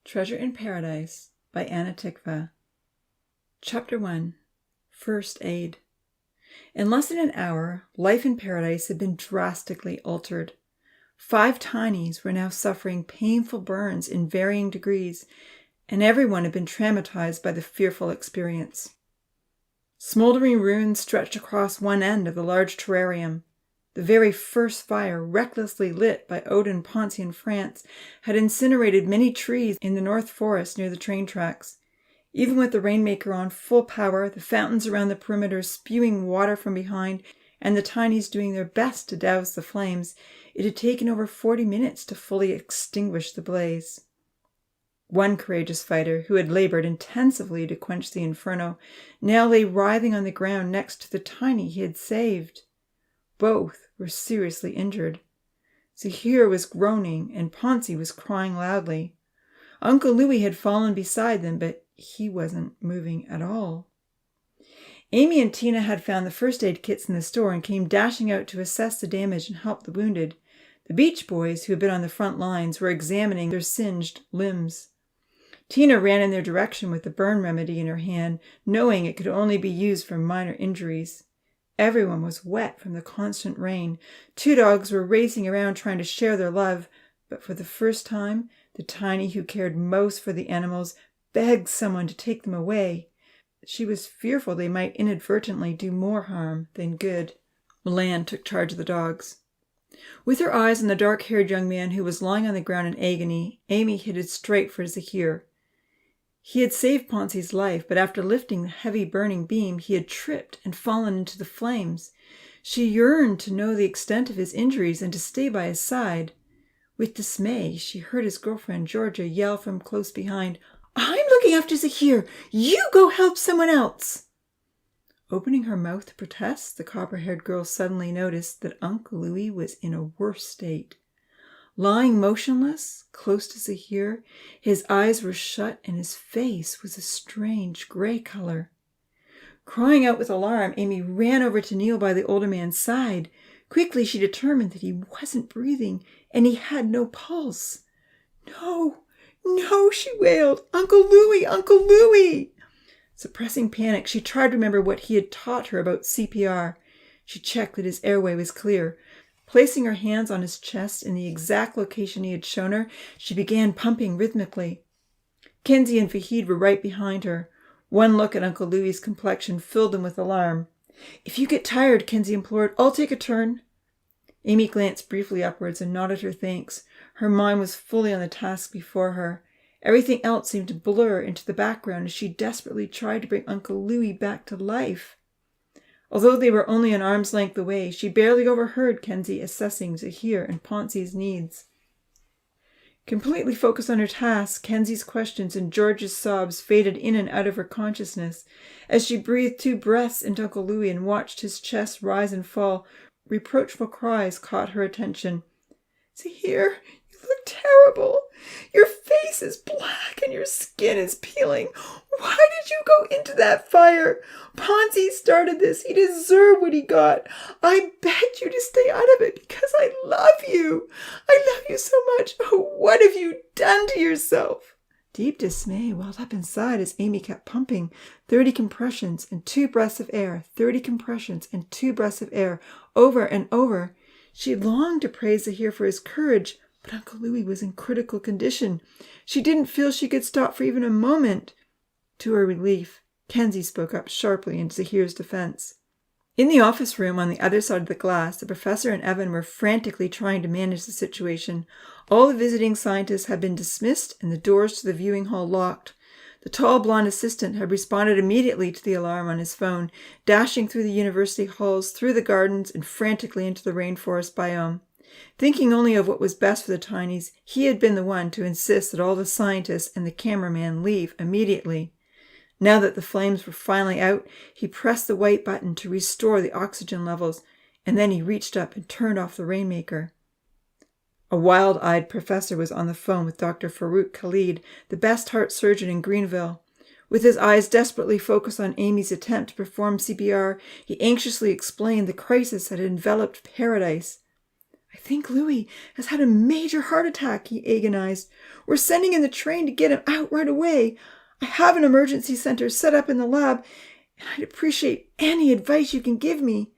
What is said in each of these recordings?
Treasure in Paradise by Anna Tikva. Chapter 1. First Aid. In less than an hour, life in paradise had been drastically altered. 5 tinies were now suffering painful burns in varying degrees, and everyone had been traumatized by the fearful experience. Smoldering ruins stretched across one end of the large terrarium. The very first fire, recklessly lit by Odin Ponce in France, had incinerated many trees in the North Forest near the train tracks. Even with the rainmaker on full power, the fountains around the perimeter spewing water from behind, and the tinies doing their best to douse the flames, it had taken over 40 minutes to fully extinguish the blaze. One courageous fighter, who had labored intensively to quench the inferno, now lay writhing on the ground next to the tiny he had saved. Both were seriously injured. Zahir was groaning, and Ponce was crying loudly. Uncle Louis had fallen beside them, but he wasn't moving at all. Amy and Tina had found the first aid kits in the store and came dashing out to assess the damage and help the wounded. The Beach Boys, who had been on the front lines, were examining their singed limbs. Tina ran in their direction with the burn remedy in her hand, knowing it could only be used for minor injuries. Everyone was wet from the constant rain. 2 dogs were racing around trying to share their love, but for the first time, the tiny who cared most for the animals begged someone to take them away. She was fearful they might inadvertently do more harm than good. Milan took charge of the dogs. With her eyes on the dark-haired young man who was lying on the ground in agony, Amy headed straight for Zahir. He had saved Ponce's life, but after lifting the heavy burning beam, he had tripped and fallen into the flames. She yearned to know the extent of his injuries and to stay by his side. With dismay, she heard his girlfriend Georgia yell from close behind, "I'm looking after Zahir! You go help someone else!" Opening her mouth to protest, the copper-haired girl suddenly noticed that Uncle Louis was in a worse state. Lying motionless, close to Zahir, his eyes were shut and his face was a strange gray color. Crying out with alarm, Amy ran over to kneel by the older man's side. Quickly she determined that he wasn't breathing and he had no pulse. "No, no," she wailed. "Uncle Louis, Uncle Louis!" Suppressing panic, she tried to remember what he had taught her about CPR. She checked that his airway was clear. Placing her hands on his chest in the exact location he had shown her, she began pumping rhythmically. Kenzie and Fahid were right behind her. One look at Uncle Louis's complexion filled them with alarm. "If you get tired," Kenzie implored, "I'll take a turn." Amy glanced briefly upwards and nodded her thanks. Her mind was fully on the task before her. Everything else seemed to blur into the background as she desperately tried to bring Uncle Louis back to life. Although they were only an arm's length away, she barely overheard Kenzie assessing Zahir and Ponce's needs. Completely focused on her task, Kenzie's questions and George's sobs faded in and out of her consciousness. As she breathed 2 breaths into Uncle Louis and watched his chest rise and fall, reproachful cries caught her attention. "Zahir, you look terrible. Your face is black and your skin is peeling. Why did you go into that fire? Ponce started this. He deserved what he got. I begged you to stay out of it because I love you. I love you so much. Oh, what have you done to yourself?" Deep dismay welled up inside as Amy kept pumping. 30 compressions and 2 breaths of air, 30 compressions and 2 breaths of air, over and over. She longed to praise Zahir for his courage, but Uncle Louis was in critical condition. She didn't feel she could stop for even a moment. To her relief, Kenzie spoke up sharply in Zahir's defense. In the office room on the other side of the glass, the professor and Evan were frantically trying to manage the situation. All the visiting scientists had been dismissed and the doors to the viewing hall locked. The tall blonde assistant had responded immediately to the alarm on his phone, dashing through the university halls, through the gardens, and frantically into the rainforest biome. Thinking only of what was best for the tinies, he had been the one to insist that all the scientists and the cameraman leave immediately. Now that the flames were finally out, he pressed the white button to restore the oxygen levels, and then he reached up and turned off the rainmaker. A wild-eyed professor was on the phone with Dr. Farouk Khalid, the best heart surgeon in Greenville. With his eyes desperately focused on Amy's attempt to perform CPR, he anxiously explained the crisis that had enveloped paradise. I think Louis has had a major heart attack, he agonized. We're sending in the train to get him out right away. I have an emergency center set up in the lab, and I'd appreciate any advice you can give me.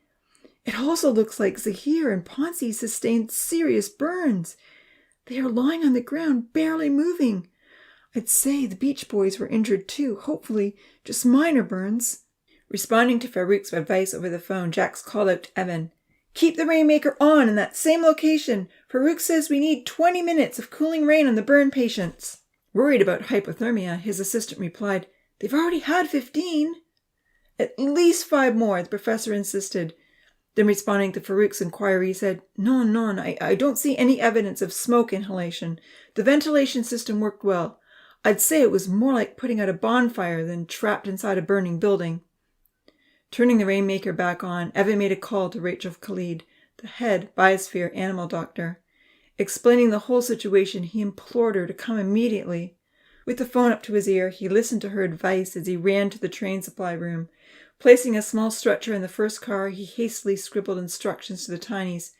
It also looks like Zahir and Ponzi sustained serious burns. They are lying on the ground, barely moving. I'd say the Beach Boys were injured too, hopefully just minor burns. Responding to Farouk's advice over the phone, Jax called out to Evan. Keep the rainmaker on in that same location. Farouk says we need 20 minutes of cooling rain on the burn patients. Worried about hypothermia, his assistant replied, They've already had 15. At least 5 more, the professor insisted. Then responding to Farouk's inquiry, he said, No, I don't see any evidence of smoke inhalation. The ventilation system worked well. I'd say it was more like putting out a bonfire than trapped inside a burning building. Turning the rainmaker back on, Evan made a call to Rachel Khalid, the head biosphere animal doctor. Explaining the whole situation, he implored her to come immediately. With the phone up to his ear, he listened to her advice as he ran to the train supply room. Placing a small stretcher in the first car, he hastily scribbled instructions to the tinies.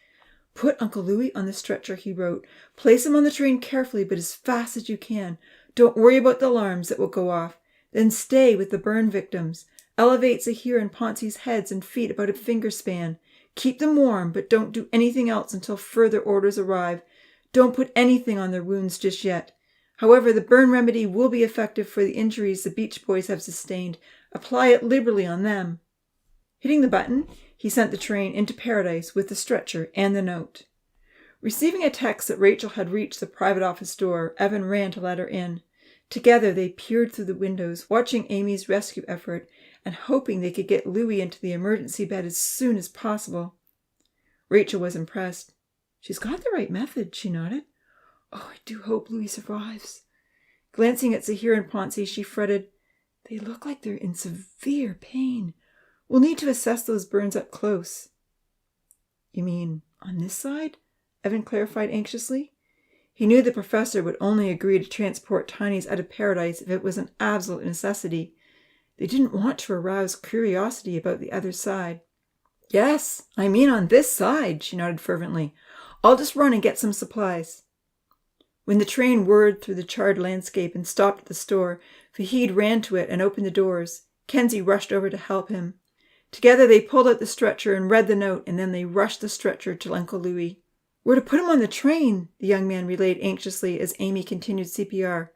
Put Uncle Louis on the stretcher, he wrote. Place him on the train carefully, but as fast as you can. Don't worry about the alarms that will go off. Then stay with the burn victims. Elevate Zahir and Ponzi's heads and feet about a finger span. Keep them warm, but don't do anything else until further orders arrive. Don't put anything on their wounds just yet. However, the burn remedy will be effective for the injuries the Beach Boys have sustained. Apply it liberally on them. Hitting the button, he sent the train into paradise with the stretcher and the note. Receiving a text that Rachel had reached the private office door, Evan ran to let her in. Together they peered through the windows, watching Amy's rescue effort and hoping they could get Louis into the emergency bed as soon as possible. Rachel was impressed. She's got the right method, she nodded. Oh, I do hope Louis survives. Glancing at Zahir and Ponzi, she fretted, They look like they're in severe pain. We'll need to assess those burns up close. You mean on this side? Evan clarified anxiously. He knew the professor would only agree to transport Tinies out of paradise if it was an absolute necessity. They didn't want to arouse curiosity about the other side. Yes, I mean on this side, she nodded fervently. I'll just run and get some supplies. When the train whirred through the charred landscape and stopped at the store, Fahid ran to it and opened the doors. Kenzie rushed over to help him. Together they pulled out the stretcher and read the note, and then they rushed the stretcher to Uncle Louis. We're to put him on the train, the young man relayed anxiously as Amy continued CPR.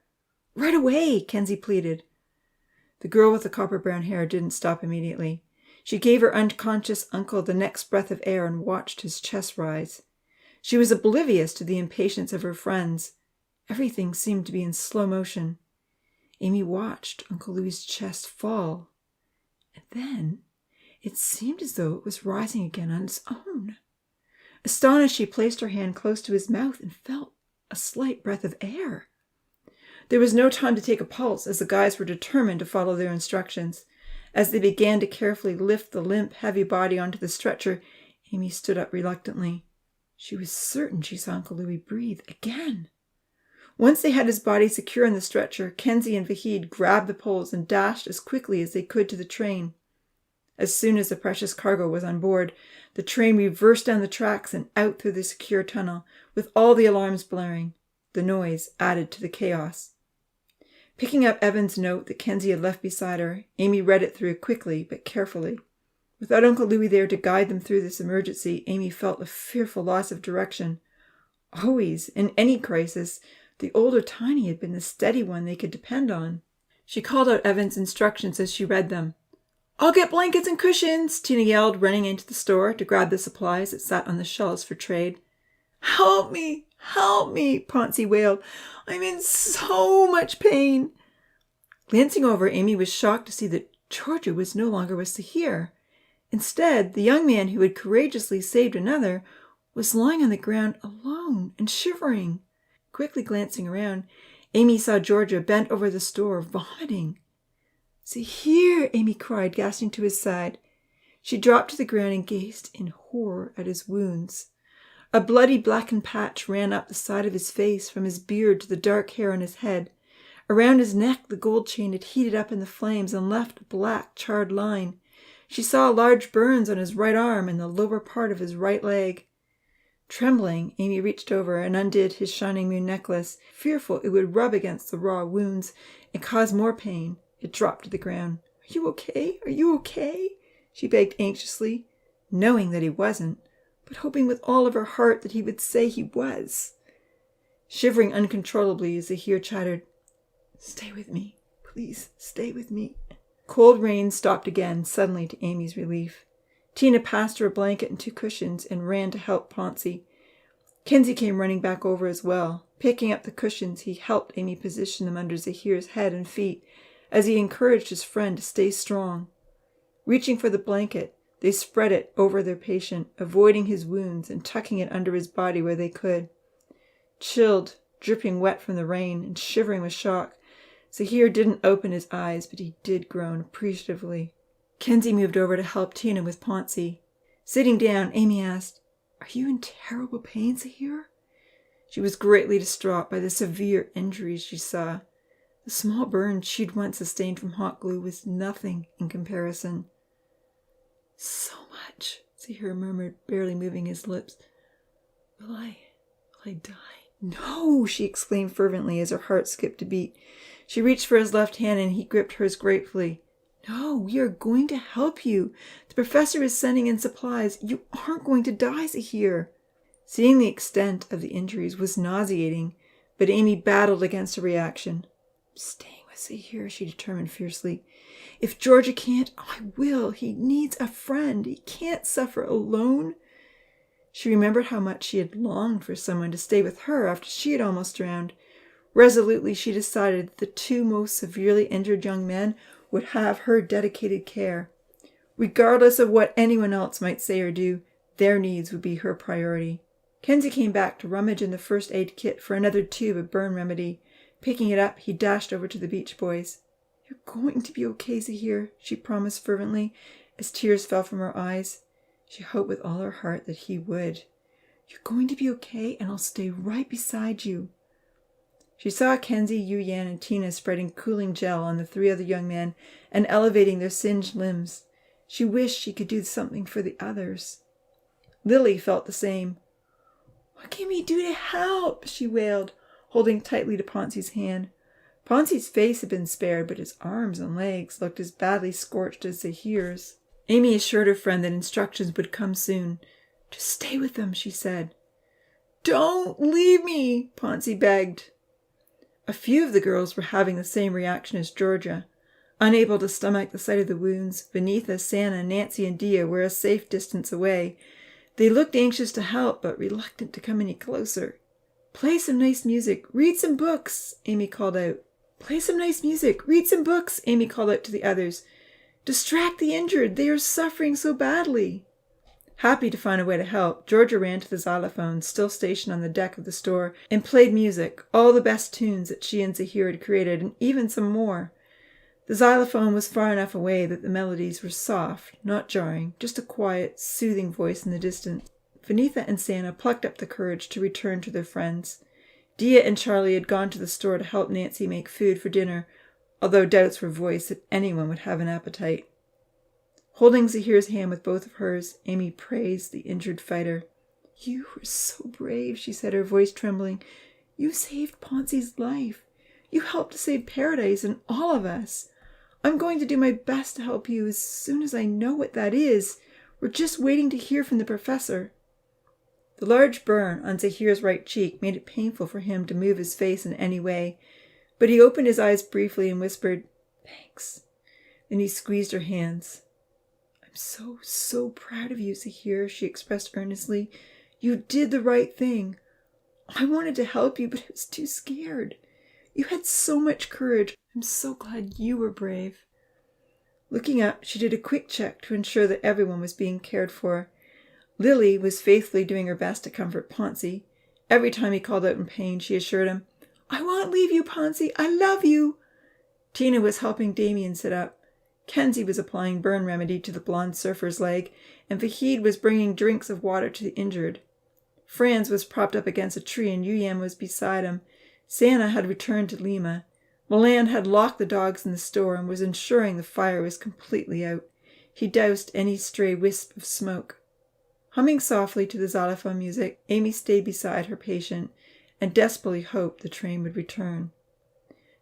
Right away, Kenzie pleaded. The girl with the copper-brown hair didn't stop immediately. She gave her unconscious uncle the next breath of air and watched his chest rise. She was oblivious to the impatience of her friends. Everything seemed to be in slow motion. Amy watched Uncle Louis's chest fall. And then it seemed as though it was rising again on its own. Astonished, she placed her hand close to his mouth and felt a slight breath of air. There was no time to take a pulse, as the guys were determined to follow their instructions. As they began to carefully lift the limp, heavy body onto the stretcher, Amy stood up reluctantly. She was certain she saw Uncle Louis breathe again. Once they had his body secure in the stretcher, Kenzie and Vahid grabbed the poles and dashed as quickly as they could to the train. As soon as the precious cargo was on board, the train reversed down the tracks and out through the secure tunnel, with all the alarms blaring. The noise added to the chaos. Picking up Evan's note that Kenzie had left beside her, Amy read it through quickly but carefully. Without Uncle Louis there to guide them through this emergency, Amy felt a fearful loss of direction. Always, in any crisis, the older Tiny had been the steady one they could depend on. She called out Evan's instructions as she read them. I'll get blankets and cushions, Tina yelled, running into the store to grab the supplies that sat on the shelves for trade. Help me, Ponzi wailed. I'm in so much pain. Glancing over, Amy was shocked to see that Georgia was no longer with Zahir. Instead, the young man who had courageously saved another was lying on the ground alone and shivering. Quickly glancing around, Amy saw Georgia bent over the store, vomiting. Zahir, Amy cried, gasping to his side. She dropped to the ground and gazed in horror at his wounds. A bloody blackened patch ran up the side of his face from his beard to the dark hair on his head. Around his neck, the gold chain had heated up in the flames and left a black, charred line. She saw large burns on his right arm and the lower part of his right leg. Trembling, Amy reached over and undid his shining moon necklace. Fearful it would rub against the raw wounds and cause more pain, it dropped to the ground. "Are you okay? Are you okay?" she begged anxiously, knowing that he wasn't, but hoping with all of her heart that he would say he was. Shivering uncontrollably, Zahir chattered, "Stay with me. Please, stay with me." Cold rain stopped again, suddenly to Amy's relief. Tina passed her a blanket and 2 cushions and ran to help Poncy. Kenzie came running back over as well. Picking up the cushions, he helped Amy position them under Zahir's head and feet as he encouraged his friend to stay strong. Reaching for the blanket, they spread it over their patient, avoiding his wounds and tucking it under his body where they could. Chilled, dripping wet from the rain, and shivering with shock, Zahir didn't open his eyes, but he did groan appreciatively. Kenzie moved over to help Tina with Poncy. Sitting down, Amy asked, "Are you in terrible pain, Zahir?" She was greatly distraught by the severe injuries she saw. The small burn she'd once sustained from hot glue was nothing in comparison. "So much," Zahir murmured, barely moving his lips. Will I die?" "No!" she exclaimed fervently as her heart skipped a beat. She reached for his left hand and he gripped hers gratefully. "No, we are going to help you. The professor is sending in supplies. You aren't going to die, Zahir." Seeing the extent of the injuries was nauseating, but Amy battled against a reaction. "I'm staying with Zahir," she determined fiercely. "If Georgia can't, I will. He needs a friend. He can't suffer alone." She remembered how much she had longed for someone to stay with her after she had almost drowned. Resolutely, she decided that the 2 most severely injured young men would have her dedicated care. Regardless of what anyone else might say or do, their needs would be her priority. Kenzie came back to rummage in the first aid kit for another tube of burn remedy. Picking it up, he dashed over to the Beach Boys. "You're going to be okay, Zahir," she promised fervently, as tears fell from her eyes. She hoped with all her heart that he would. "You're going to be okay, and I'll stay right beside you." She saw Kenzie, Yu Yan, and Tina spreading cooling gel on the 3 other young men and elevating their singed limbs. She wished she could do something for the others. Lily felt the same. "What can we do to help?" she wailed, holding tightly to Poncy's hand. Poncy's face had been spared, but his arms and legs looked as badly scorched as Zahir's. Amy assured her friend that instructions would come soon. "Just stay with them," she said. "Don't leave me," Poncy begged. A few of the girls were having the same reaction as Georgia. Unable to stomach the sight of the wounds, Benitha, Santa, Nancy, and Dia were a safe distance away. They looked anxious to help, but reluctant to come any closer. "Play some nice music. Read some books," Amy called out. "Play some nice music. Read some books," Amy called out to the others. "Distract the injured. They are suffering so badly." Happy to find a way to help, Georgia ran to the xylophone, still stationed on the deck of the store, and played music, all the best tunes that she and Zahir had created, and even some more. The xylophone was far enough away that the melodies were soft, not jarring, just a quiet, soothing voice in the distance. Benitha and Santa plucked up the courage to return to their friends. Dia and Charlie had gone to the store to help Nancy make food for dinner, although doubts were voiced that anyone would have an appetite. Holding Zahir's hand with both of hers, Amy praised the injured fighter. "You were so brave," she said, her voice trembling. "You saved Poncy's life. You helped to save Paradise and all of us. I'm going to do my best to help you as soon as I know what that is. We're just waiting to hear from the professor." The large burn on Zahir's right cheek made it painful for him to move his face in any way, but he opened his eyes briefly and whispered, "Thanks." Then he squeezed her hands. "I'm so proud of you, Zahir," she expressed earnestly. "You did the right thing. I wanted to help you, but I was too scared. You had so much courage. I'm so glad you were brave." Looking up, she did a quick check to ensure that everyone was being cared for. Lily was faithfully doing her best to comfort Poncy. Every time he called out in pain, she assured him, "I won't leave you, Poncy. I love you." Tina was helping Damien sit up. Kenzie was applying burn remedy to the blonde surfer's leg, and Vahid was bringing drinks of water to the injured. Franz was propped up against a tree, and Yuyan was beside him. Santa had returned to Lima. Milan had locked the dogs in the store and was ensuring the fire was completely out. He doused any stray wisp of smoke. Humming softly to the xylophone music, Amy stayed beside her patient and desperately hoped the train would return.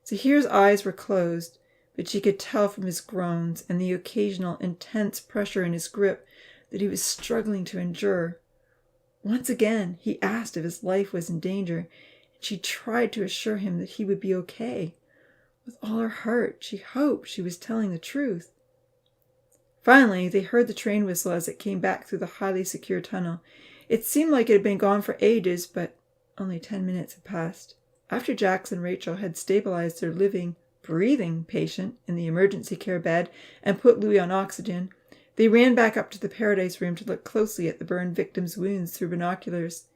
Zahir's eyes were closed, but she could tell from his groans and the occasional intense pressure in his grip that he was struggling to endure. Once again, he asked if his life was in danger, and she tried to assure him that he would be okay. With all her heart, she hoped she was telling the truth. Finally, they heard the train whistle as it came back through the highly secure tunnel. It seemed like it had been gone for ages, but only 10 minutes had passed. After Jax and Rachel had stabilized their living, breathing patient in the emergency care bed and put Louis on oxygen, they ran back up to the Paradise room to look closely at the burn victim's wounds through binoculars.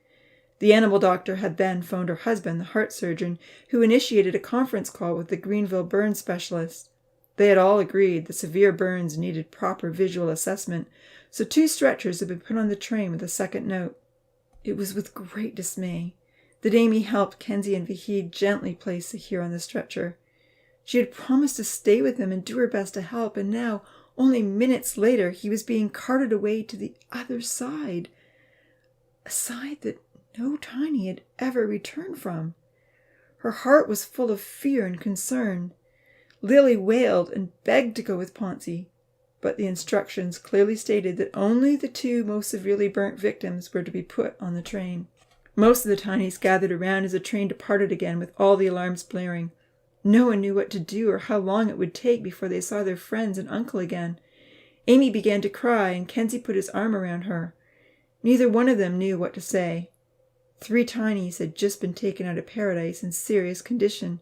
The animal doctor had then phoned her husband, the heart surgeon, who initiated a conference call with the Greenville burn specialist. They had all agreed the severe burns needed proper visual assessment, so 2 stretchers had been put on the train with a second note. It was with great dismay that Amy helped Kenzie and Vahid gently place Zahir on the stretcher. She had promised to stay with him and do her best to help, and now, only minutes later, he was being carted away to the other side. A side that no Tiny had ever returned from. Her heart was full of fear and concern. Lily wailed and begged to go with Ponzi, but the instructions clearly stated that only the 2 most severely burnt victims were to be put on the train. Most of the Tinies gathered around as the train departed again with all the alarms blaring. No one knew what to do or how long it would take before they saw their friends and uncle again. Amy began to cry, and Kenzie put his arm around her. Neither one of them knew what to say. 3 Tinies had just been taken out of Paradise in serious condition.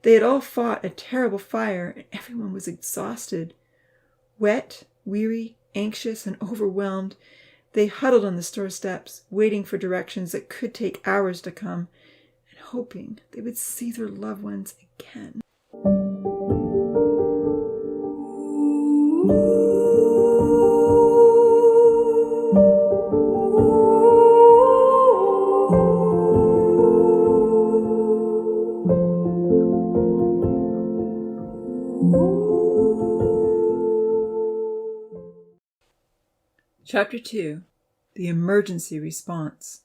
They had all fought a terrible fire, and everyone was exhausted. Wet, weary, anxious, and overwhelmed, they huddled on the store steps, waiting for directions that could take hours to come, and hoping they would see their loved ones again. Chapter 2. The Emergency Response.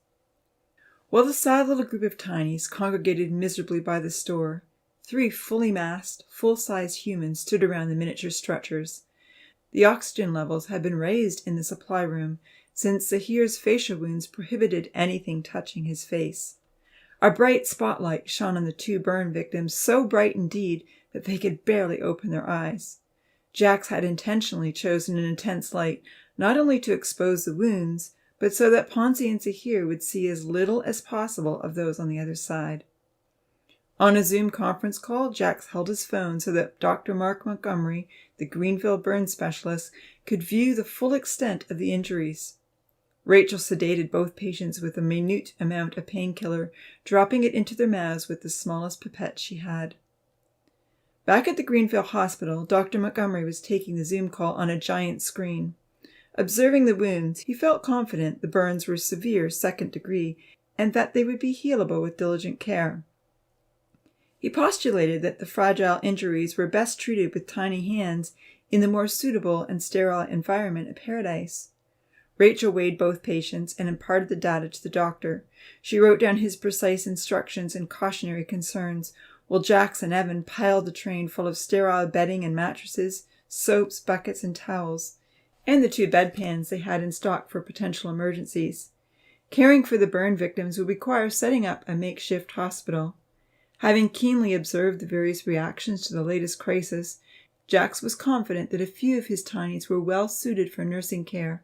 While the sad little group of Tinies congregated miserably by the store, 3 fully masked, full-size humans stood around the miniature stretchers. The oxygen levels had been raised in the supply room, since Zahir's facial wounds prohibited anything touching his face. A bright spotlight shone on the 2 burn victims, so bright indeed that they could barely open their eyes. Jax had intentionally chosen an intense light, not only to expose the wounds, but so that Ponzi and Zahir would see as little as possible of those on the other side. On a Zoom conference call, Jax held his phone so that Dr. Mark Montgomery, the Greenville burn specialist, could view the full extent of the injuries. Rachel sedated both patients with a minute amount of painkiller, dropping it into their mouths with the smallest pipette she had. Back at the Greenville hospital, Dr. Montgomery was taking the Zoom call on a giant screen. Observing the wounds, he felt confident the burns were severe 2nd degree and that they would be healable with diligent care. He postulated that the fragile injuries were best treated with tiny hands in the more suitable and sterile environment of Paradise. Rachel weighed both patients and imparted the data to the doctor. She wrote down his precise instructions and cautionary concerns, while Jax and Evan piled the train full of sterile bedding and mattresses, soaps, buckets, and towels, and the 2 bedpans they had in stock for potential emergencies. Caring for the burn victims would require setting up a makeshift hospital. Having keenly observed the various reactions to the latest crisis, Jax was confident that a few of his Tinies were well suited for nursing care.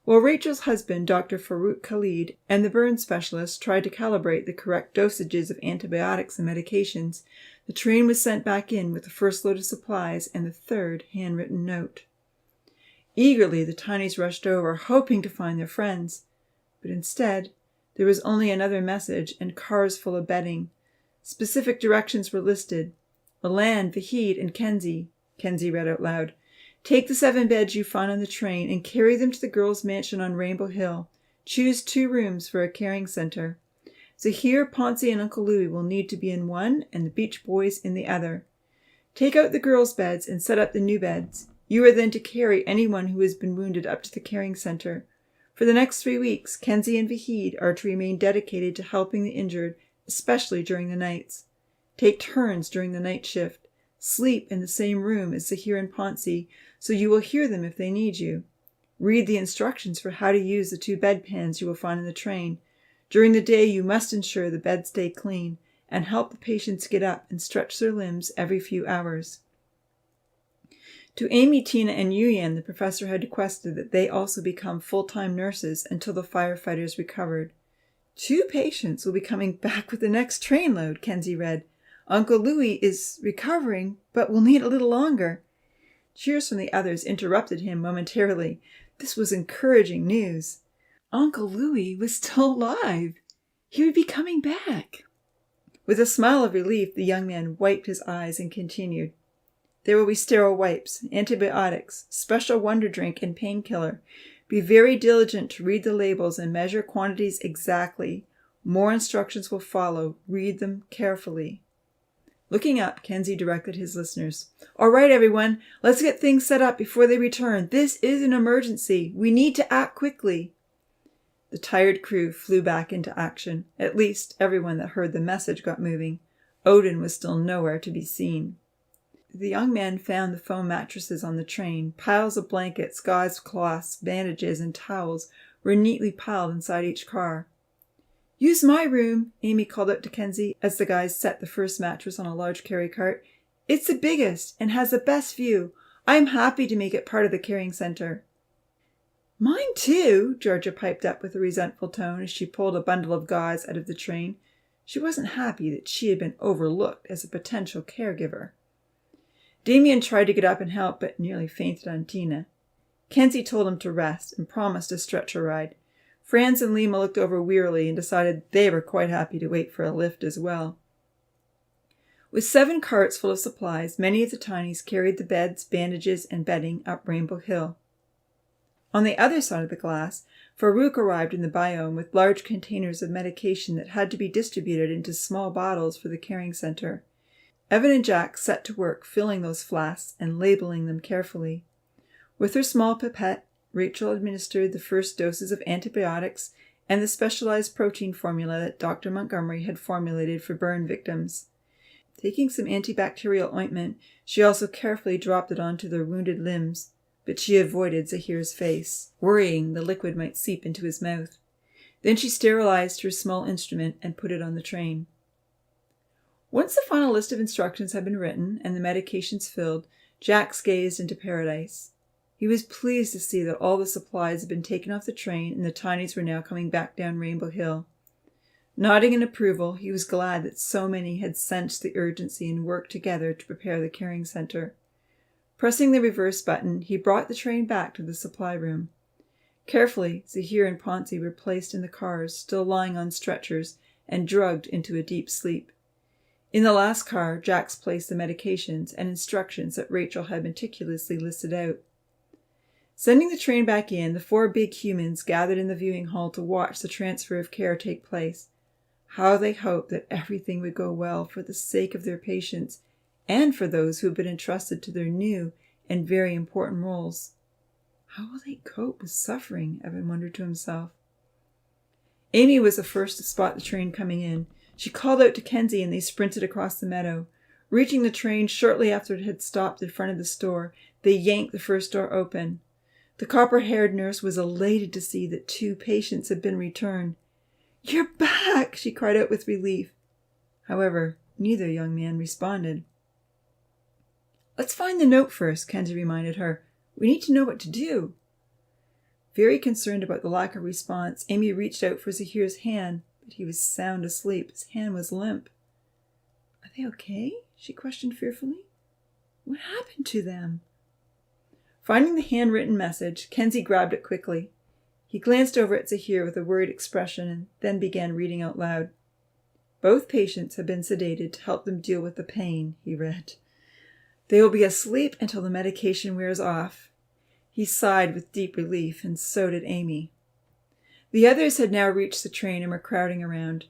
While Rachel's husband, Dr. Farouk Khalid, and the burn specialist tried to calibrate the correct dosages of antibiotics and medications, the train was sent back in with the first load of supplies and the 3rd handwritten note. Eagerly, the Tinies rushed over, hoping to find their friends. But instead, there was only another message and cars full of bedding. Specific directions were listed. Milan, Vahid, and Kenzie read out loud. Take the 7 beds you find on the train and carry them to the girls' mansion on Rainbow Hill. Choose 2 rooms for a caring center. Zahir, Ponzi, and Uncle Louie will need to be in one and the Beach Boys in the other. Take out the girls' beds and set up the new beds. You are then to carry anyone who has been wounded up to the caring center. For the next 3 weeks, Kenzie and Vahid are to remain dedicated to helping the injured, especially during the nights. Take turns during the night shift. Sleep in the same room as Zahir and Ponsi, so you will hear them if they need you. Read the instructions for how to use the 2 bedpans you will find in the train. During the day, you must ensure the beds stay clean and help the patients get up and stretch their limbs every few hours. To Amy, Tina, and Yuyan, the professor had requested that they also become full-time nurses until the firefighters recovered. 2 patients will be coming back with the next trainload, Kenzie read. Uncle Louis is recovering, but will need a little longer. Cheers from the others interrupted him momentarily. This was encouraging news. Uncle Louis was still alive. He would be coming back. With a smile of relief, the young man wiped his eyes and continued. There will be sterile wipes, antibiotics, special wonder drink, and painkiller. Be very diligent to read the labels and measure quantities exactly. More instructions will follow. Read them carefully. Looking up, Kenzie directed his listeners. All right, everyone, let's get things set up before they return. This is an emergency. We need to act quickly. The tired crew flew back into action. At least everyone that heard the message got moving. Odin was still nowhere to be seen. The young man found the foam mattresses on the train. Piles of blankets, gauze cloths, bandages, and towels were neatly piled inside each car. Use my room, Amy called out to Kenzie as the guys set the first mattress on a large carry cart. It's the biggest and has the best view. I'm happy to make it part of the caring center. Mine too, Georgia piped up with a resentful tone as she pulled a bundle of gauze out of the train. She wasn't happy that she had been overlooked as a potential caregiver. Damien tried to get up and help, but nearly fainted on Tina. Kenzie told him to rest and promised a stretcher ride. Franz and Lima looked over wearily and decided they were quite happy to wait for a lift as well. With 7 carts full of supplies, many of the tinies carried the beds, bandages, and bedding up Rainbow Hill. On the other side of the glass, Farouk arrived in the biome with large containers of medication that had to be distributed into small bottles for the caring center. Evan and Jack set to work filling those flasks and labeling them carefully. With her small pipette, Rachel administered the first doses of antibiotics and the specialized protein formula that Dr. Montgomery had formulated for burn victims. Taking some antibacterial ointment, she also carefully dropped it onto their wounded limbs, but she avoided Zahir's face, worrying the liquid might seep into his mouth. Then she sterilized her small instrument and put it on the train. Once the final list of instructions had been written and the medications filled, Jack gazed into paradise. He was pleased to see that all the supplies had been taken off the train and the tinies were now coming back down Rainbow Hill. Nodding in approval, he was glad that so many had sensed the urgency and worked together to prepare the caring center. Pressing the reverse button, he brought the train back to the supply room. Carefully, Zahir and Ponsi were placed in the cars, still lying on stretchers, and drugged into a deep sleep. In the last car, Jax placed the medications and instructions that Rachel had meticulously listed out. Sending the train back in, the 4 big humans gathered in the viewing hall to watch the transfer of care take place. How they hoped that everything would go well for the sake of their patients and for those who had been entrusted to their new and very important roles. How will they cope with suffering? Evan wondered to himself. Amy was the first to spot the train coming in. She called out to Kenzie and they sprinted across the meadow. Reaching the train shortly after it had stopped in front of the store, they yanked the first door open. The copper-haired nurse was elated to see that 2 patients had been returned. "You're back!" she cried out with relief. However, neither young man responded. "Let's find the note first," Kenzie reminded her. "We need to know what to do." Very concerned about the lack of response, Amy reached out for Zahir's hand, but he was sound asleep. His hand was limp. "Are they okay?" she questioned fearfully. "What happened to them?" Finding the handwritten message, Kenzie grabbed it quickly. He glanced over at Zahir with a worried expression and then began reading out loud. "Both patients have been sedated to help them deal with the pain," he read. "They will be asleep until the medication wears off." He sighed with deep relief, and so did Amy. The others had now reached the train and were crowding around.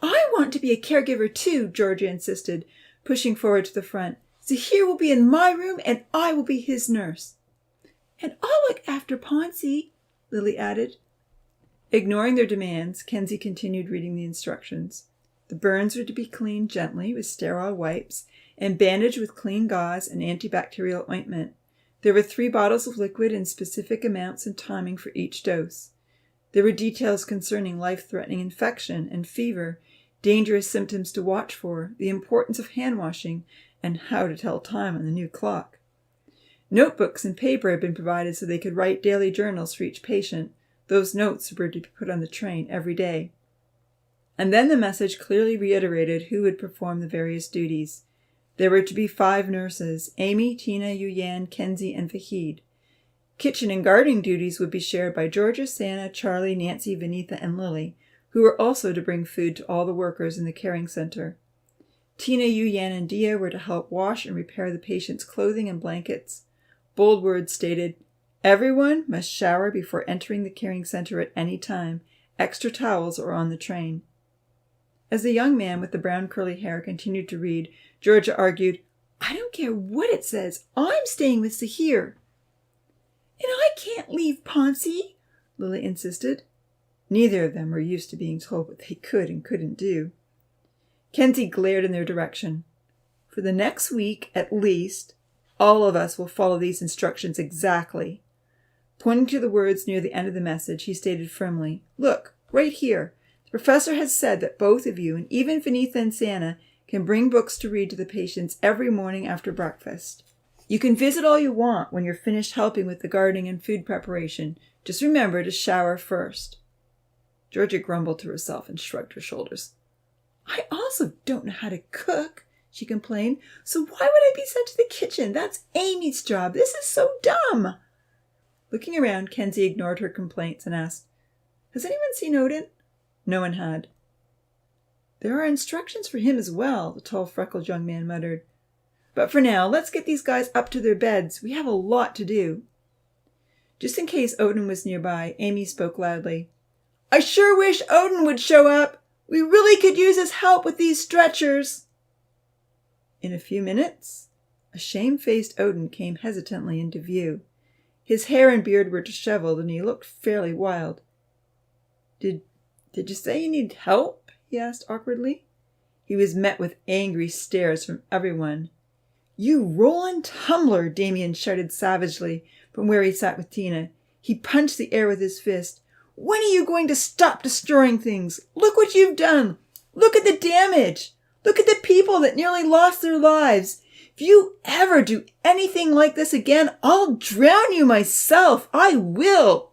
"I want to be a caregiver too," Georgia insisted, pushing forward to the front. "Zahir will be in my room and I will be his nurse." "And I'll look after Ponsi," Lily added. Ignoring their demands, Kenzie continued reading the instructions. The burns were to be cleaned gently with sterile wipes and bandaged with clean gauze and antibacterial ointment. There were 3 bottles of liquid in specific amounts and timing for each dose. There were details concerning life-threatening infection and fever, dangerous symptoms to watch for, the importance of hand washing, and how to tell time on the new clock. Notebooks and paper had been provided so they could write daily journals for each patient. Those notes were to be put on the train every day. And then the message clearly reiterated who would perform the various duties. There were to be 5 nurses: Amy, Tina, Yuyan, Kenzie, and Vahid. Kitchen and gardening duties would be shared by Georgia, Santa, Charlie, Nancy, Vinitha, and Lily, who were also to bring food to all the workers in the caring center. Tina, Yuyan, and Dia were to help wash and repair the patient's clothing and blankets. Bold words stated, "Everyone must shower before entering the caring center at any time. Extra towels are on the train." As the young man with the brown curly hair continued to read, Georgia argued, "I don't care what it says. I'm staying with Sahir." "And I can't leave Ponce," Lily insisted. Neither of them were used to being told what they could and couldn't do. Kenzie glared in their direction. "For the next week, at least, all of us will follow these instructions exactly." Pointing to the words near the end of the message, he stated firmly, "Look, right here. The professor has said that both of you, and even Vinitha and Santa, can bring books to read to the patients every morning after breakfast. You can visit all you want when you're finished helping with the gardening and food preparation. Just remember to shower first." Georgia grumbled to herself and shrugged her shoulders. "I also don't know how to cook," she complained, "so why would I be sent to the kitchen? That's Amy's job. This is so dumb." Looking around, Kenzie ignored her complaints and asked, "Has anyone seen Odin?" No one had. "There are instructions for him as well," the tall, freckled young man muttered. "But for now, let's get these guys up to their beds. We have a lot to do." Just in case Odin was nearby, Amy spoke loudly. "I sure wish Odin would show up. We really could use his help with these stretchers." In a few minutes, a shame-faced Odin came hesitantly into view. His hair and beard were disheveled, and he looked fairly wild. Did you say you need help?" he asked awkwardly. He was met with angry stares from everyone. "You rollin' tumbler!" Damien shouted savagely from where he sat with Tina. He punched the air with his fist. "When are you going to stop destroying things? Look what you've done! Look at the damage! Look at the people that nearly lost their lives! If you ever do anything like this again, I'll drown you myself! I will!"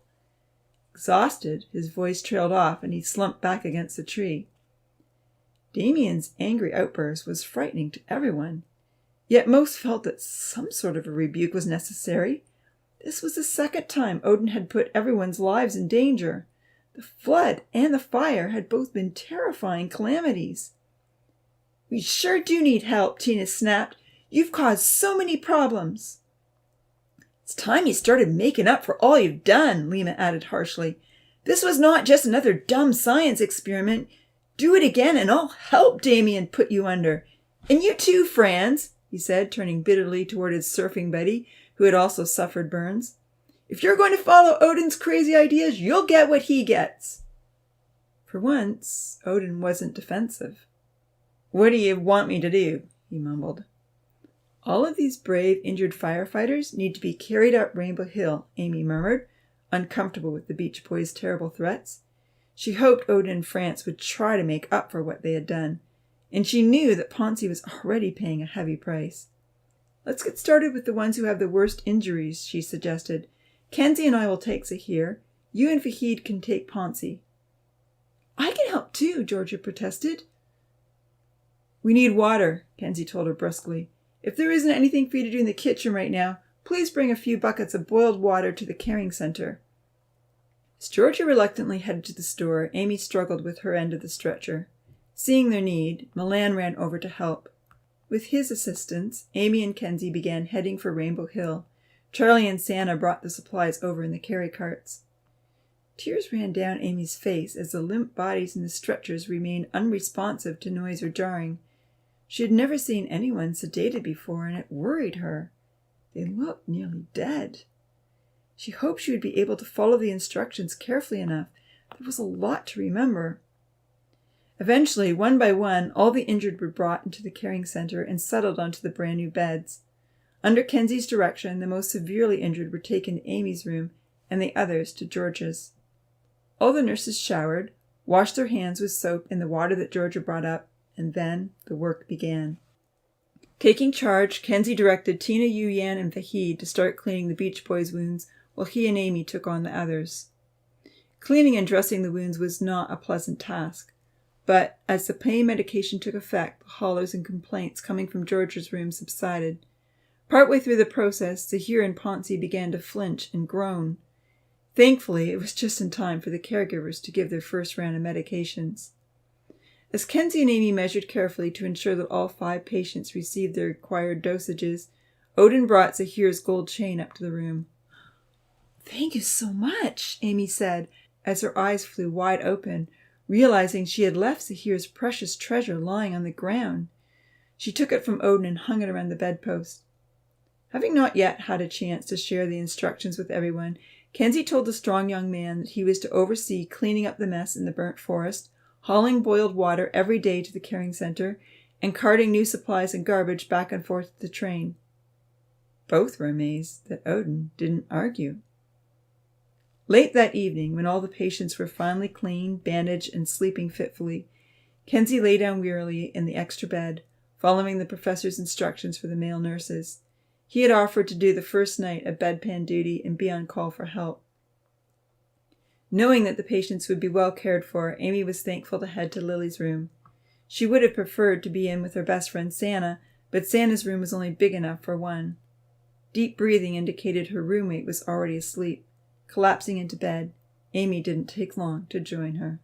Exhausted, his voice trailed off and he slumped back against the tree. Damien's angry outburst was frightening to everyone, yet most felt that some sort of a rebuke was necessary. This was the second time Odin had put everyone's lives in danger. The flood and the fire had both been terrifying calamities. "We sure do need help," Tina snapped. "You've caused so many problems." "It's time you started making up for all you've done," Lima added harshly. "This was not just another dumb science experiment. Do it again and I'll help Damien put you under. And you too, Franz," he said, turning bitterly toward his surfing buddy, who had also suffered burns. "If you're going to follow Odin's crazy ideas, you'll get what he gets." For once, Odin wasn't defensive. "What do you want me to do?" he mumbled. "All of these brave, injured firefighters need to be carried up Rainbow Hill," Amy murmured, uncomfortable with the Beach Boys' terrible threats. She hoped Odin and France would try to make up for what they had done, and she knew that Ponce was already paying a heavy price. "Let's get started with the ones who have the worst injuries," she suggested. "Kenzie and I will take Zahir. You and Vahid can take Ponce." "I can help too," Georgia protested. "We need water," Kenzie told her brusquely. "If there isn't anything for you to do in the kitchen right now, please bring a few buckets of boiled water to the caring center." As Georgia reluctantly headed to the store, Amy struggled with her end of the stretcher. Seeing their need, Milan ran over to help. With his assistance, Amy and Kenzie began heading for Rainbow Hill. Charlie and Santa brought the supplies over in the carry carts. Tears ran down Amy's face as the limp bodies in the stretchers remained unresponsive to noise or jarring. She had never seen anyone sedated before, and it worried her. They looked nearly dead. She hoped she would be able to follow the instructions carefully enough, There was a lot to remember. Eventually, one by one, all the injured were brought into the caring center and settled onto the brand new beds. Under Kenzie's direction, the most severely injured were taken to Amy's room and the others to George's. All the nurses showered, washed their hands with soap in the water that Georgia brought up, and then the work began. Taking charge, Kenzie directed Tina, Yu-Yan, and Vahid to start cleaning the Beach Boys' wounds while he and Amy took on the others. Cleaning and dressing the wounds was not a pleasant task, but as the pain medication took effect, the hollers and complaints coming from Georgia's room subsided. Partway through the process, Zahir and Ponzi began to flinch and groan. Thankfully, it was just in time for the caregivers to give their first round of medications. As Kenzie and Amy measured carefully to ensure that all 5 patients received their required dosages, Odin brought Zahir's gold chain up to the room. "Thank you so much," Amy said, as her eyes flew wide open, realizing she had left Zahir's precious treasure lying on the ground. She took it from Odin and hung it around the bedpost. Having not yet had a chance to share the instructions with everyone, Kenzie told the strong young man that he was to oversee cleaning up the mess in the burnt forest, hauling boiled water every day to the caring center, and carting new supplies and garbage back and forth to the train. Both were amazed that Odin didn't argue. Late that evening, when all the patients were finally clean, bandaged, and sleeping fitfully, Kenzie lay down wearily in the extra bed, following the professor's instructions for the male nurses. He had offered to do the first night of bedpan duty and be on call for help. Knowing that the patients would be well cared for, Amy was thankful to head to Lily's room. She would have preferred to be in with her best friend Santa, but Santa's room was only big enough for one. Deep breathing indicated her roommate was already asleep. Collapsing into bed, Amy didn't take long to join her.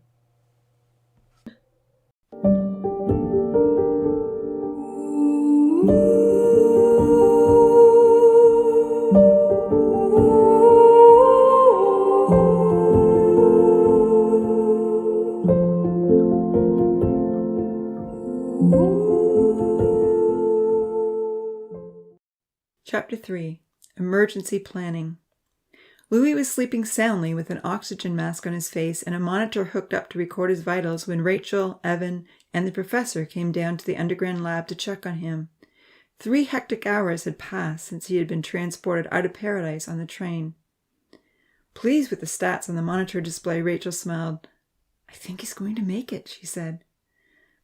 Chapter 3. Emergency Planning. Louis was sleeping soundly with an oxygen mask on his face and a monitor hooked up to record his vitals when Rachel, Evan, and the professor came down to the underground lab to check on him. 3 hectic hours had passed since he had been transported out of paradise on the train. Pleased with the stats on the monitor display, Rachel smiled. "I think he's going to make it," she said.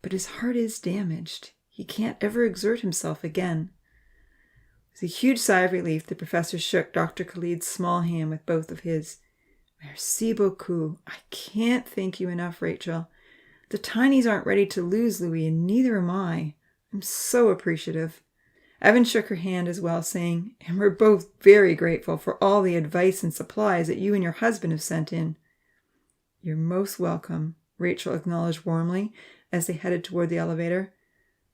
"But his heart is damaged. He can't ever exert himself again." With a huge sigh of relief, the professor shook Dr. Khalid's small hand with both of his. "Merci beaucoup. I can't thank you enough, Rachel. The Tinies aren't ready to lose Louis, and neither am I. I'm so appreciative." Evan shook her hand as well, saying, "And we're both very grateful for all the advice and supplies that you and your husband have sent in." "You're most welcome," Rachel acknowledged warmly as they headed toward the elevator.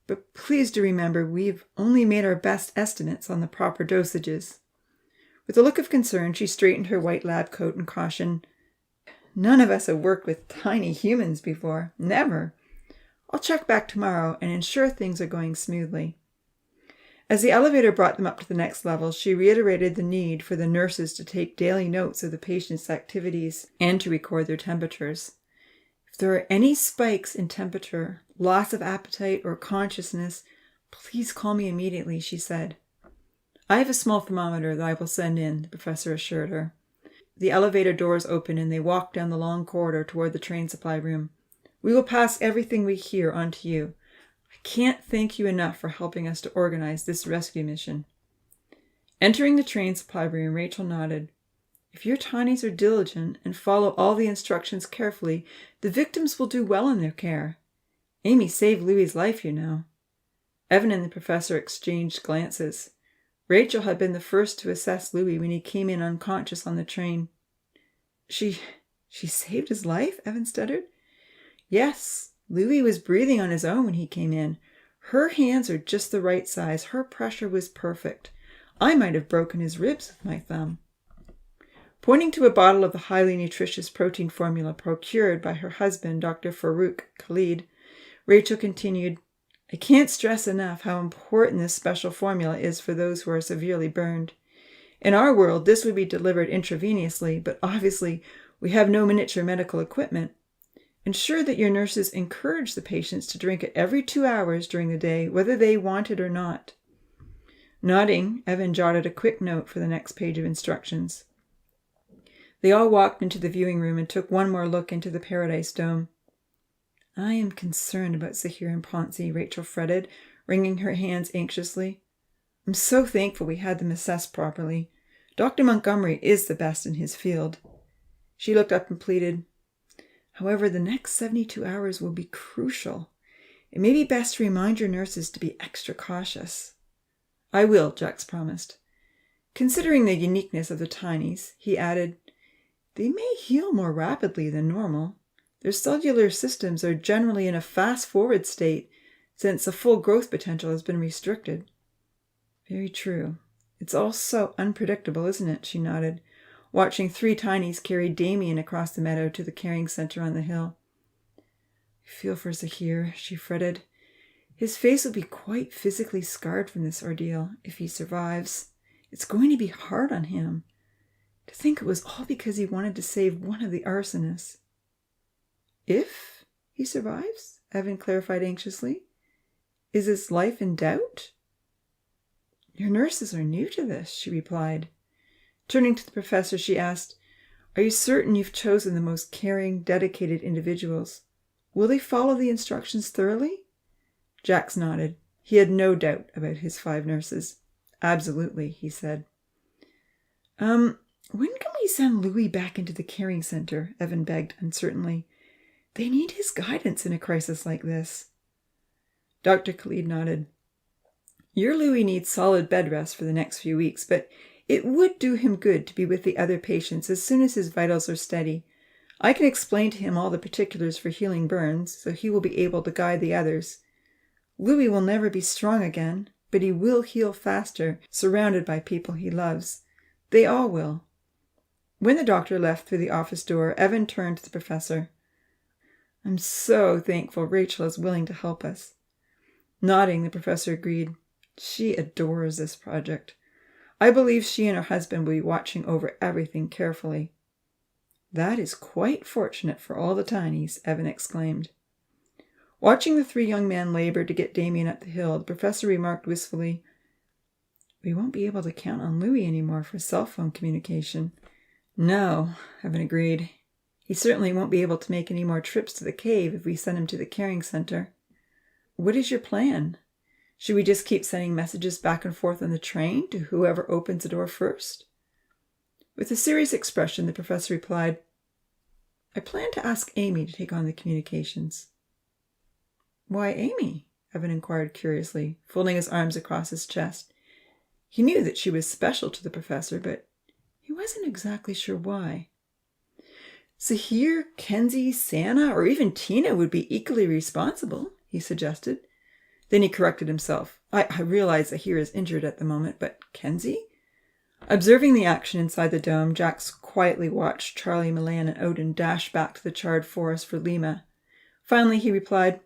"But please do remember we've only made our best estimates on the proper dosages." With a look of concern, she straightened her white lab coat and cautioned, "None of us have worked with tiny humans before. Never. I'll check back tomorrow and ensure things are going smoothly." As the elevator brought them up to the next level, she reiterated the need for the nurses to take daily notes of the patients' activities and to record their temperatures. "If there are any spikes in temperature, loss of appetite, or consciousness, please call me immediately," she said. "I have a small thermometer that I will send in," the professor assured her. The elevator doors opened and they walked down the long corridor toward the train supply room. "We will pass everything we hear on to you. I can't thank you enough for helping us to organize this rescue mission." Entering the train supply room, Rachel nodded. "If your Tinies are diligent and follow all the instructions carefully, the victims will do well in their care. Amy saved Louis's life, you know." Evan and the professor exchanged glances. Rachel had been the first to assess Louis when he came in unconscious on the train. She saved his life?" Evan stuttered. "Yes. Louis was breathing on his own when he came in. Her hands are just the right size. Her pressure was perfect. I might have broken his ribs with my thumb." Pointing to a bottle of the highly nutritious protein formula procured by her husband, Dr. Farouk Khalid, Rachel continued, "I can't stress enough how important this special formula is for those who are severely burned. In our world, this would be delivered intravenously, but obviously We have no miniature medical equipment. Ensure that your nurses encourage the patients to drink it every 2 hours during the day, whether they want it or not." Nodding, Evan jotted a quick note for the next page of instructions. They all walked into the viewing room and took one more look into the Paradise Dome. "I am concerned about Zahir and Ponzi," Rachel fretted, wringing her hands anxiously. "I'm so thankful we had them assessed properly. Dr. Montgomery is the best in his field." She looked up and pleaded, "However, the next 72 hours will be crucial. It may be best to remind your nurses to be extra cautious." "I will," Jax promised. Considering the uniqueness of the tinies, he added, "They may heal more rapidly than normal. Their cellular systems are generally in a fast-forward state since the full growth potential has been restricted." "Very true. It's all so unpredictable, isn't it?" She nodded, watching 3 tinies carry Damien across the meadow to the caring center on the hill. "I feel for Zahir," she fretted. "His face will be quite physically scarred from this ordeal, if he survives. It's going to be hard on him. To think it was all because he wanted to save one of the arsonists." "If he survives?" Evan clarified anxiously. "Is his life in doubt?" "Your nurses are new to this," she replied. Turning to the professor, she asked, "Are you certain you've chosen the most caring, dedicated individuals? Will they follow the instructions thoroughly?" Jax nodded. He had no doubt about his 5 nurses. "Absolutely," he said. When can we send Louis back into the caring center?" Evan begged uncertainly. "They need his guidance in a crisis like this." Dr. Khalid nodded. "Your Louis needs solid bed rest for the next few weeks, but it would do him good to be with the other patients as soon as his vitals are steady. I can explain to him all the particulars for healing burns, so he will be able to guide the others. Louis will never be strong again, but he will heal faster, surrounded by people he loves. They all will." When the doctor left through the office door, Evan turned to the professor. "I'm so thankful Rachel is willing to help us." Nodding, the professor agreed. "She adores this project. I believe she and her husband will be watching over everything carefully." "That is quite fortunate for all the tinies," Evan exclaimed. Watching the 3 young men labor to get Damien up the hill, the professor remarked wistfully, "We won't be able to count on Louis anymore for cell phone communication." "No," Evan agreed. "He certainly won't be able to make any more trips to the cave if we send him to the caring center. What is your plan? Should we just keep sending messages back and forth on the train to whoever opens the door first?" With a serious expression, the professor replied, "I plan to ask Amy to take on the communications." "Why Amy?" Evan inquired curiously, folding his arms across his chest. He knew that she was special to the professor, but he wasn't exactly sure why. "Zahir, Kenzie, Santa, or even Tina would be equally responsible," he suggested. Then he corrected himself. I realize Zahir is injured at the moment, but Kenzie?" Observing the action inside the dome, Jax quietly watched Charlie, Milan, and Odin dash back to the charred forest for Lima. Finally, he replied,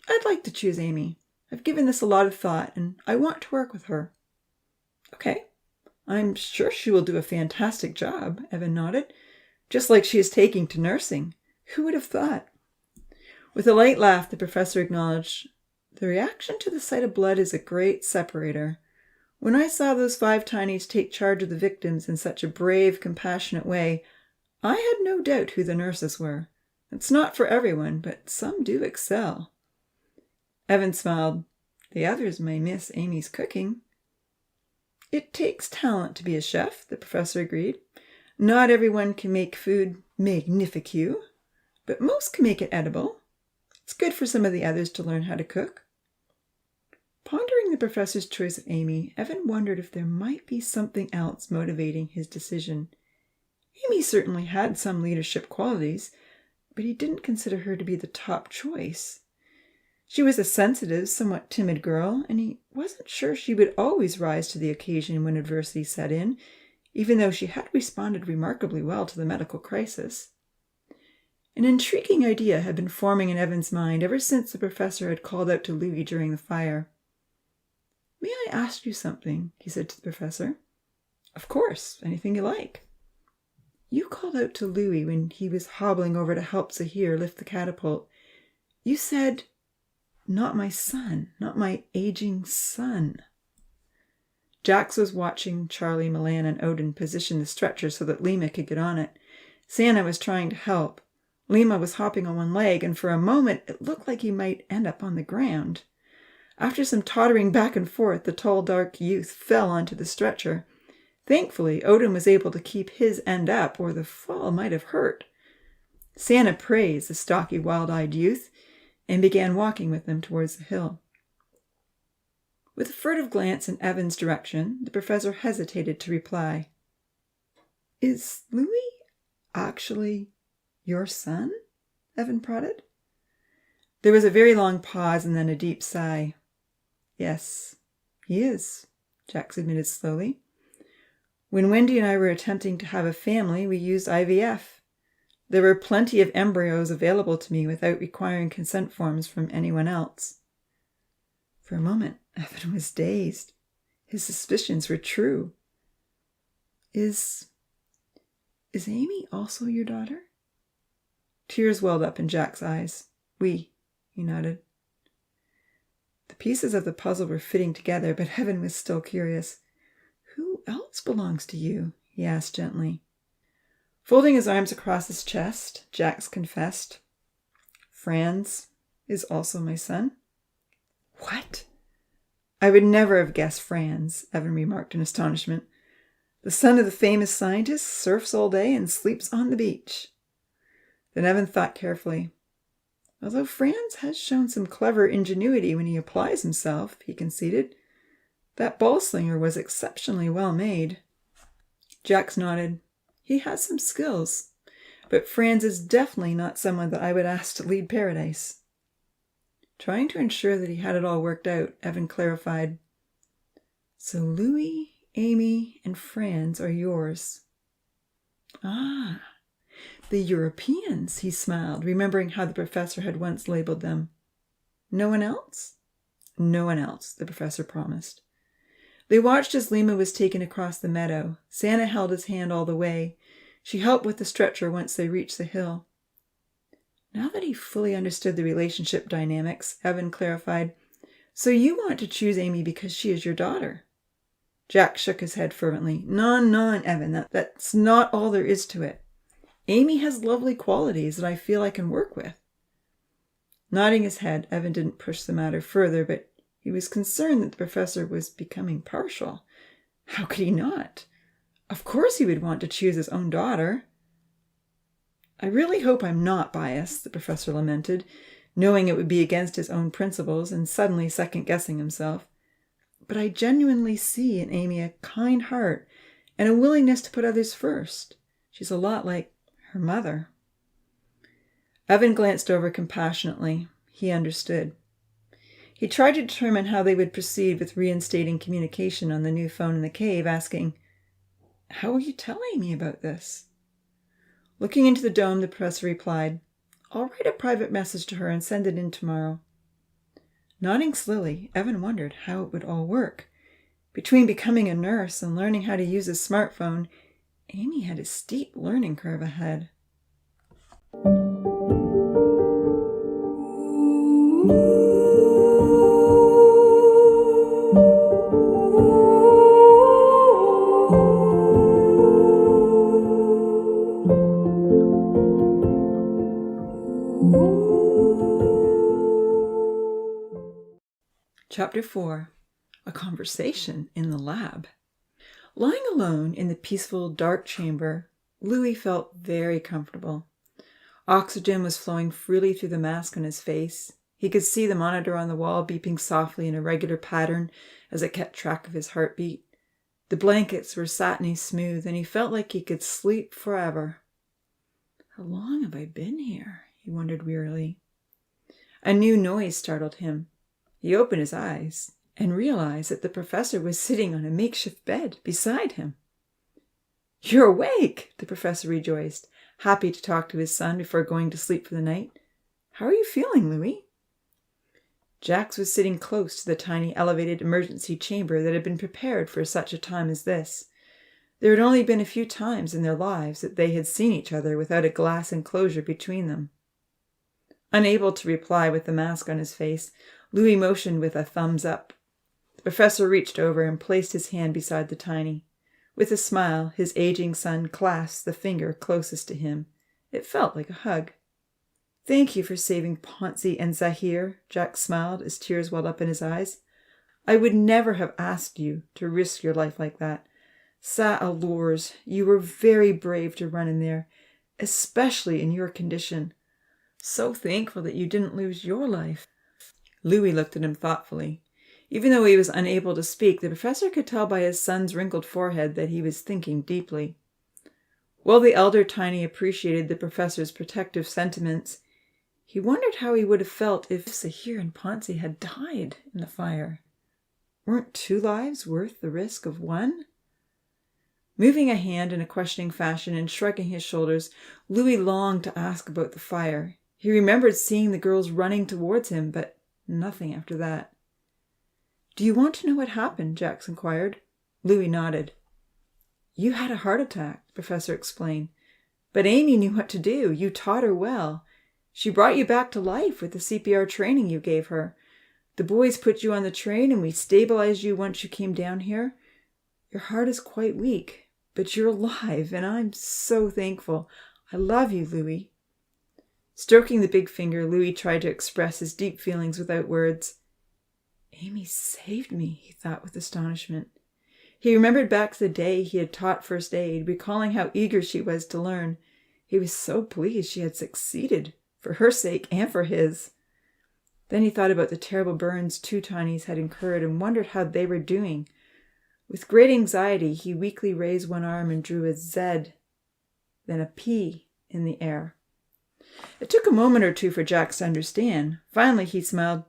"I'd like to choose Amy. I've given this a lot of thought, and I want to work with her." "Okay. I'm sure she will do a fantastic job," Evan nodded. "Just like she is taking to nursing. Who would have thought?" With a light laugh, the professor acknowledged, "The reaction to the sight of blood is a great separator. When I saw those 5 tinies take charge of the victims in such a brave, compassionate way, I had no doubt who the nurses were. It's not for everyone, but some do excel." Evan smiled. "The others may miss Amy's cooking." "It takes talent to be a chef," the professor agreed. "Not everyone can make food magnifique, but most can make it edible. It's good for some of the others to learn how to cook." Pondering the professor's choice of Amy, Evan wondered if there might be something else motivating his decision. Amy certainly had some leadership qualities, but he didn't consider her to be the top choice. She was a sensitive, somewhat timid girl, and he wasn't sure she would always rise to the occasion when adversity set in, even though she had responded remarkably well to the medical crisis. An intriguing idea had been forming in Evan's mind ever since the professor had called out to Louis during the fire. "May I ask you something?" he said to the professor. "Of course, anything you like." You called out to Louis when he was hobbling over to help Zahir lift the catapult. You said, 'Not my son, not my aging son.'" Jax was watching Charlie, Milan, and Odin position the stretcher so that Lima could get on it. Santa was trying to help. Lima was hopping on one leg, and for a moment it looked like he might end up on the ground. After some tottering back and forth, the tall, dark youth fell onto the stretcher. Thankfully, Odin was able to keep his end up, or the fall might have hurt. Santa praised the stocky, wild-eyed youth and began walking with them towards the hill. With a furtive glance in Evan's direction, the professor hesitated to reply. "Is Louis actually your son?" Evan prodded. There was a very long pause and then a deep sigh. "Yes, he is," Jax admitted slowly. "When Wendy and I were attempting to have a family, we used IVF. There were plenty of embryos available to me without requiring consent forms from anyone else." For a moment, Evan was dazed. His suspicions were true. Is Amy also your daughter?" Tears welled up in Jack's eyes. "Oui," he nodded. The pieces of the puzzle were fitting together, but Evan was still curious. "Who else belongs to you?" he asked gently. Folding his arms across his chest, Jax confessed, "Franz is also my son." "What?" "I would never have guessed Franz," Evan remarked in astonishment. "The son of the famous scientist surfs all day and sleeps on the beach." Then Evan thought carefully. "Although Franz has shown some clever ingenuity when he applies himself," he conceded. "That ball slinger was exceptionally well made." Jax nodded. "He has some skills, but Franz is definitely not someone that I would ask to lead Paradise." Trying to ensure that he had it all worked out, Evan clarified, "So Louis, Amy, and Franz are yours." "Ah, the Europeans," he smiled, remembering how the professor had once labeled them. "No one else?" "No one else," the professor promised. They watched as Lima was taken across the meadow. Santa held his hand all the way. She helped with the stretcher once they reached the hill. Now that he fully understood the relationship dynamics, Evan clarified, "So you want to choose Amy because she is your daughter?" Jack shook his head fervently. Non, Evan, that's not all there is to it. Amy has lovely qualities that I feel I can work with." Nodding his head, Evan didn't push the matter further, but he was concerned that the professor was becoming partial. How could he not? Of course he would want to choose his own daughter. "I really hope I'm not biased," the professor lamented, knowing it would be against his own principles and suddenly second-guessing himself. "But I genuinely see in Amy a kind heart and a willingness to put others first. She's a lot like her mother." Evan glanced over compassionately. He understood. He tried to determine how they would proceed with reinstating communication on the new phone in the cave, asking, "How will you tell Amy about this?" Looking into the dome, the professor replied, "I'll write a private message to her and send it in tomorrow." Nodding slowly, Evan wondered how it would all work. Between becoming a nurse and learning how to use a smartphone, Amy had a steep learning curve ahead. Chapter 4. A Conversation in the Lab. Lying alone in the peaceful, dark chamber, Louis felt very comfortable. Oxygen was flowing freely through the mask on his face. He could see the monitor on the wall beeping softly in a regular pattern as it kept track of his heartbeat. The blankets were satiny smooth, and he felt like he could sleep forever. "How long have I been here?" he wondered wearily. A new noise startled him. He opened his eyes and realized that the professor was sitting on a makeshift bed beside him. "You're awake!" the professor rejoiced, happy to talk to his son before going to sleep for the night. "How are you feeling, Louis?" Jax was sitting close to the tiny elevated emergency chamber that had been prepared for such a time as this. There had only been a few times in their lives that they had seen each other without a glass enclosure between them. Unable to reply with the mask on his face, Louis motioned with a thumbs up. The professor reached over and placed his hand beside the tiny. With a smile, his aging son clasped the finger closest to him. It felt like a hug. "Thank you for saving Ponzi and Zahir," Jack smiled as tears welled up in his eyes. "I would never have asked you to risk your life like that. Ça allures, you were very brave to run in there, especially in your condition. So thankful that you didn't lose your life." Louis looked at him thoughtfully. Even though he was unable to speak, the professor could tell by his son's wrinkled forehead that he was thinking deeply. While the elder Tiny appreciated the professor's protective sentiments, he wondered how he would have felt if Zahir and Ponzi had died in the fire. Weren't 2 lives worth the risk of 1? Moving a hand in a questioning fashion and shrugging his shoulders, Louis longed to ask about the fire. He remembered seeing the girls running towards him, but nothing after that. "Do you want to know what happened?" Jax inquired. Louis nodded. "You had a heart attack," the professor explained. "But Amy knew what to do. You taught her well. She brought you back to life with the CPR training you gave her. The boys put you on the train and we stabilized you once you came down here. Your heart is quite weak, but you're alive, and I'm so thankful. I love you, Louis." Stroking the big finger, Louis tried to express his deep feelings without words. "Amy saved me," he thought with astonishment. He remembered back to the day he had taught first aid, recalling how eager she was to learn. He was so pleased she had succeeded, for her sake and for his. Then he thought about the terrible burns 2 tinies had incurred and wondered how they were doing. With great anxiety, he weakly raised one arm and drew a Z, then a P in the air. It took a moment or two for Jax to understand. Finally, he smiled.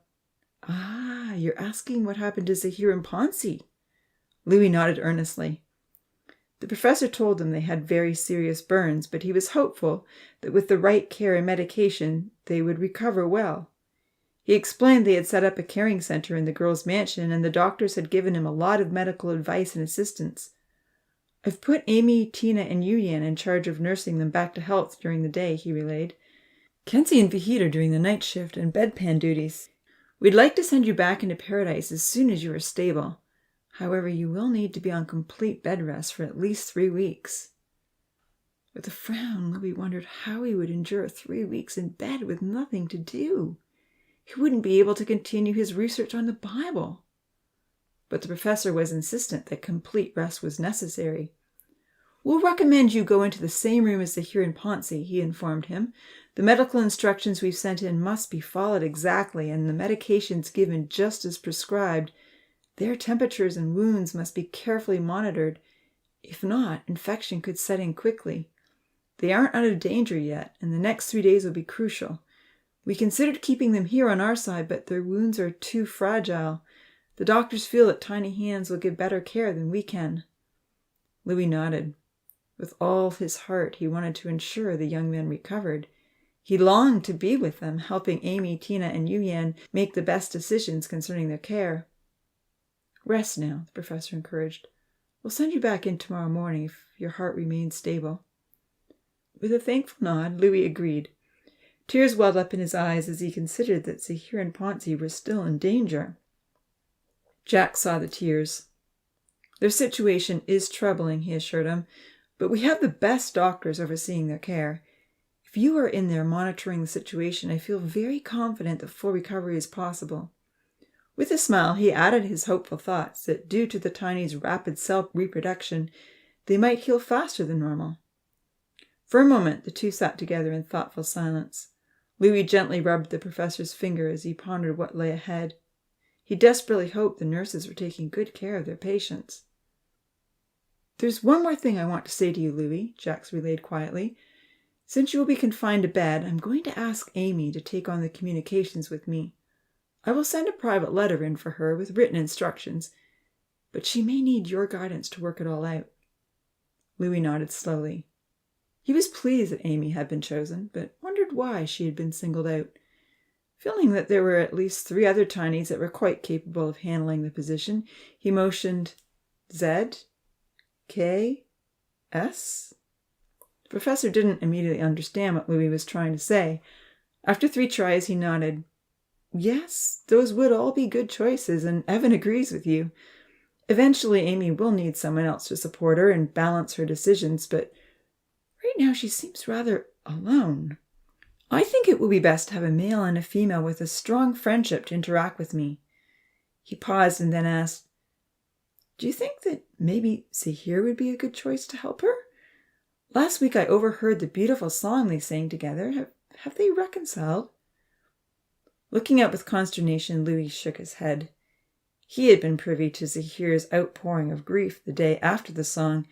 "Ah, you're asking what happened to Zahir and Ponzi." Louis nodded earnestly. The professor told him they had very serious burns, but he was hopeful that with the right care and medication, they would recover well. He explained they had set up a caring center in the girls' mansion, and the doctors had given him a lot of medical advice and assistance. "I've put Amy, Tina, and Yuyan in charge of nursing them back to health during the day," he relayed. "Kenzie and Vahid are doing the night shift and bedpan duties. We'd like to send you back into paradise as soon as you are stable. However, you will need to be on complete bed rest for at least 3 weeks. With a frown, Louis wondered how he would endure 3 weeks in bed with nothing to do. He wouldn't be able to continue his research on the Bible. But the professor was insistent that complete rest was necessary. "We'll recommend you go into the same room as Zahir and Ponzi," he informed him. "The medical instructions we've sent in must be followed exactly, and the medications given just as prescribed. Their temperatures and wounds must be carefully monitored. If not, infection could set in quickly. They aren't out of danger yet, and the next 3 days will be crucial. We considered keeping them here on our side, but their wounds are too fragile. The doctors feel that tiny hands will give better care than we can." Louis nodded. With all his heart, he wanted to ensure the young men recovered. He longed to be with them, helping Amy, Tina, and Yuyan make the best decisions concerning their care. "Rest now," the professor encouraged. "We'll send you back in tomorrow morning if your heart remains stable." With a thankful nod, Louis agreed. Tears welled up in his eyes as he considered that Zahir and Ponzi were still in danger. Jack saw the tears. "Their situation is troubling," he assured him, "but we have the best doctors overseeing their care. If you are in there monitoring the situation, I feel very confident that full recovery is possible." With a smile, he added his hopeful thoughts that due to the tinies' rapid self-reproduction, they might heal faster than normal. For a moment, the two sat together in thoughtful silence. Louis gently rubbed the professor's finger as he pondered what lay ahead. He desperately hoped the nurses were taking good care of their patients. "There's one more thing I want to say to you, Louis," Jax relayed quietly. "Since you will be confined to bed, I'm going to ask Amy to take on the communications with me. I will send a private letter in for her with written instructions, but she may need your guidance to work it all out." Louis nodded slowly. He was pleased that Amy had been chosen, but wondered why she had been singled out. Feeling that there were at least 3 other tinies that were quite capable of handling the position, he motioned Z, K, S? The professor didn't immediately understand what Louis was trying to say. After 3 tries, he nodded. Yes, those would all be good choices, and Evan agrees with you. Eventually, Amy will need someone else to support her and balance her decisions, but right now she seems rather alone. I think it will be best to have a male and a female with a strong friendship to interact with me. He paused and then asked, do you think that maybe Zahir would be a good choice to help her? Last week I overheard the beautiful song they sang together. Have they reconciled? Looking up with consternation, Louis shook his head. He had been privy to Zahir's outpouring of grief the day after the song,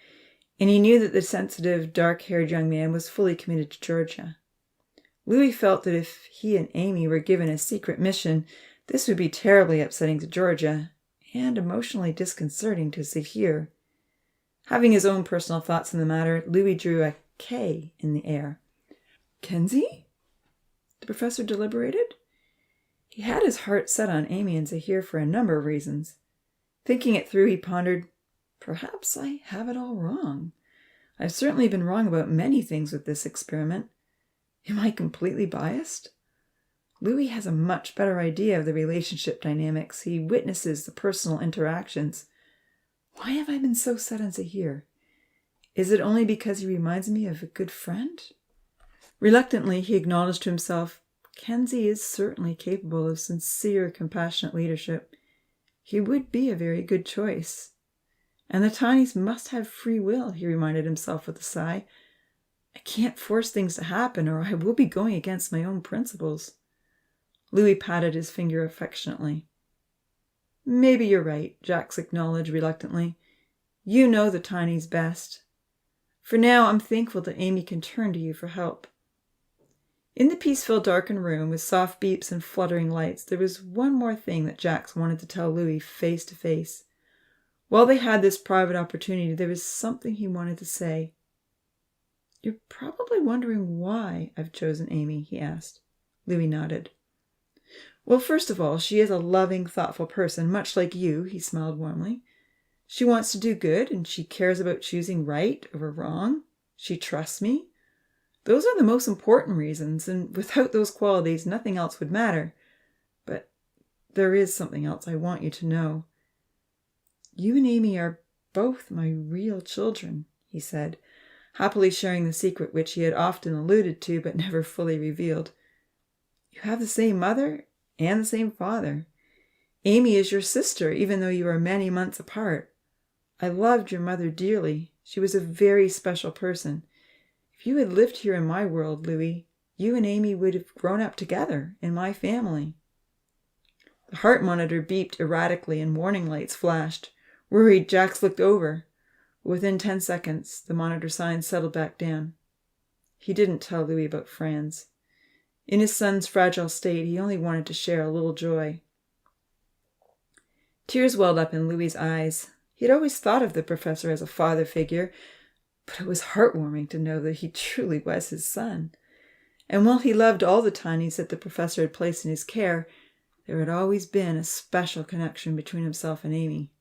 and he knew that the sensitive, dark-haired young man was fully committed to Georgia. Louis felt that if he and Amy were given a secret mission, this would be terribly upsetting to Georgia and emotionally disconcerting to Zahir. Having his own personal thoughts on the matter, Louis drew a K in the air. Kenzie? The professor deliberated. He had his heart set on Amy and Zahir for a number of reasons. Thinking it through, he pondered, perhaps I have it all wrong. I've certainly been wrong about many things with this experiment. Am I completely biased? Louis has a much better idea of the relationship dynamics. He witnesses the personal interactions. Why have I been so set on Zahir? Is it only because he reminds me of a good friend? Reluctantly, he acknowledged to himself, Kenzie is certainly capable of sincere, compassionate leadership. He would be a very good choice. And the Tinies must have free will, he reminded himself with a sigh. I can't force things to happen, or I will be going against my own principles. Louis patted his finger affectionately. Maybe you're right, Jacques acknowledged reluctantly. You know the Tinies best. For now, I'm thankful that Amy can turn to you for help. In the peaceful, darkened room, with soft beeps and fluttering lights, there was one more thing that Jacques wanted to tell Louis face to face. While they had this private opportunity, there was something he wanted to say. You're probably wondering why I've chosen Amy, he asked. Louis nodded. Well, first of all, she is a loving, thoughtful person, much like you, he smiled warmly. She wants to do good, and she cares about choosing right over wrong. She trusts me. Those are the most important reasons, and without those qualities, nothing else would matter. But there is something else I want you to know. You and Amy are both my real children, he said, happily sharing the secret which he had often alluded to but never fully revealed. You have the same mother and the same father. Amy is your sister, even though you are many months apart. I loved your mother dearly. She was a very special person. If you had lived here in my world, Louis, you and Amy would have grown up together in my family. The heart monitor beeped erratically and warning lights flashed. Worried, Jacques looked over. Within 10 seconds, the monitor sign settled back down. He didn't tell Louis about Franz. In his son's fragile state, he only wanted to share a little joy. Tears welled up in Louis's eyes. He had always thought of the professor as a father figure, but it was heartwarming to know that he truly was his son. And while he loved all the Tinies that the professor had placed in his care, there had always been a special connection between himself and Amy.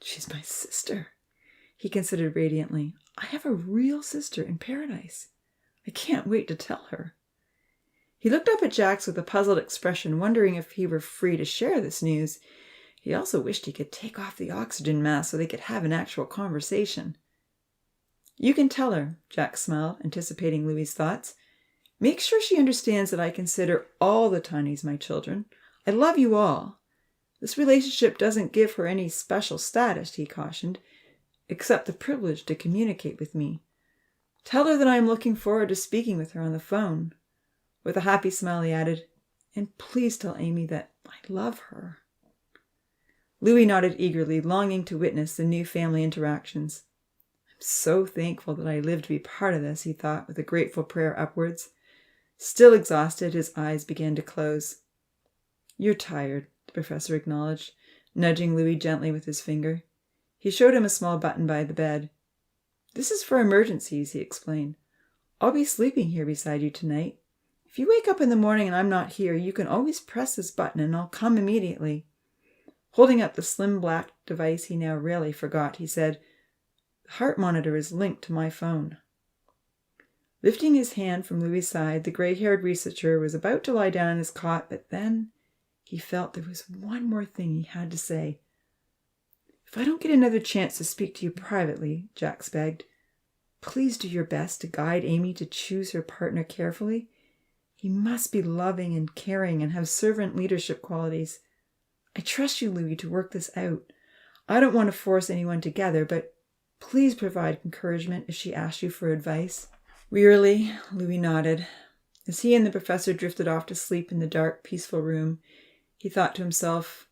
She's my sister, he considered radiantly. I have a real sister in paradise. I can't wait to tell her. He looked up at Jacques with a puzzled expression, wondering if he were free to share this news. He also wished he could take off the oxygen mask so they could have an actual conversation. You can tell her, Jacques smiled, anticipating Louis's thoughts. Make sure she understands that I consider all the Tinies my children. I love you all. This relationship doesn't give her any special status, he cautioned, except the privilege to communicate with me. Tell her that I am looking forward to speaking with her on the phone. With a happy smile, he added, and please tell Amy that I love her. Louis nodded eagerly, longing to witness the new family interactions. I'm so thankful that I lived to be part of this, he thought, with a grateful prayer upwards. Still exhausted, his eyes began to close. You're tired, the professor acknowledged, nudging Louis gently with his finger. He showed him a small button by the bed. This is for emergencies, he explained. I'll be sleeping here beside you tonight. If you wake up in the morning and I'm not here, you can always press this button and I'll come immediately. Holding up the slim black device he now rarely forgot, he said, The heart monitor is linked to my phone." Lifting his hand from Louis's side, the gray-haired researcher was about to lie down on his cot, but then he felt there was one more thing he had to say. "If I don't get another chance to speak to you privately," Jax begged, "please do your best to guide Amy to choose her partner carefully. He must be loving and caring and have servant leadership qualities. I trust you, Louis, to work this out. I don't want to force anyone together, but please provide encouragement if she asks you for advice." Wearily, Louis nodded. As he and the professor drifted off to sleep in the dark, peaceful room, he thought to himself,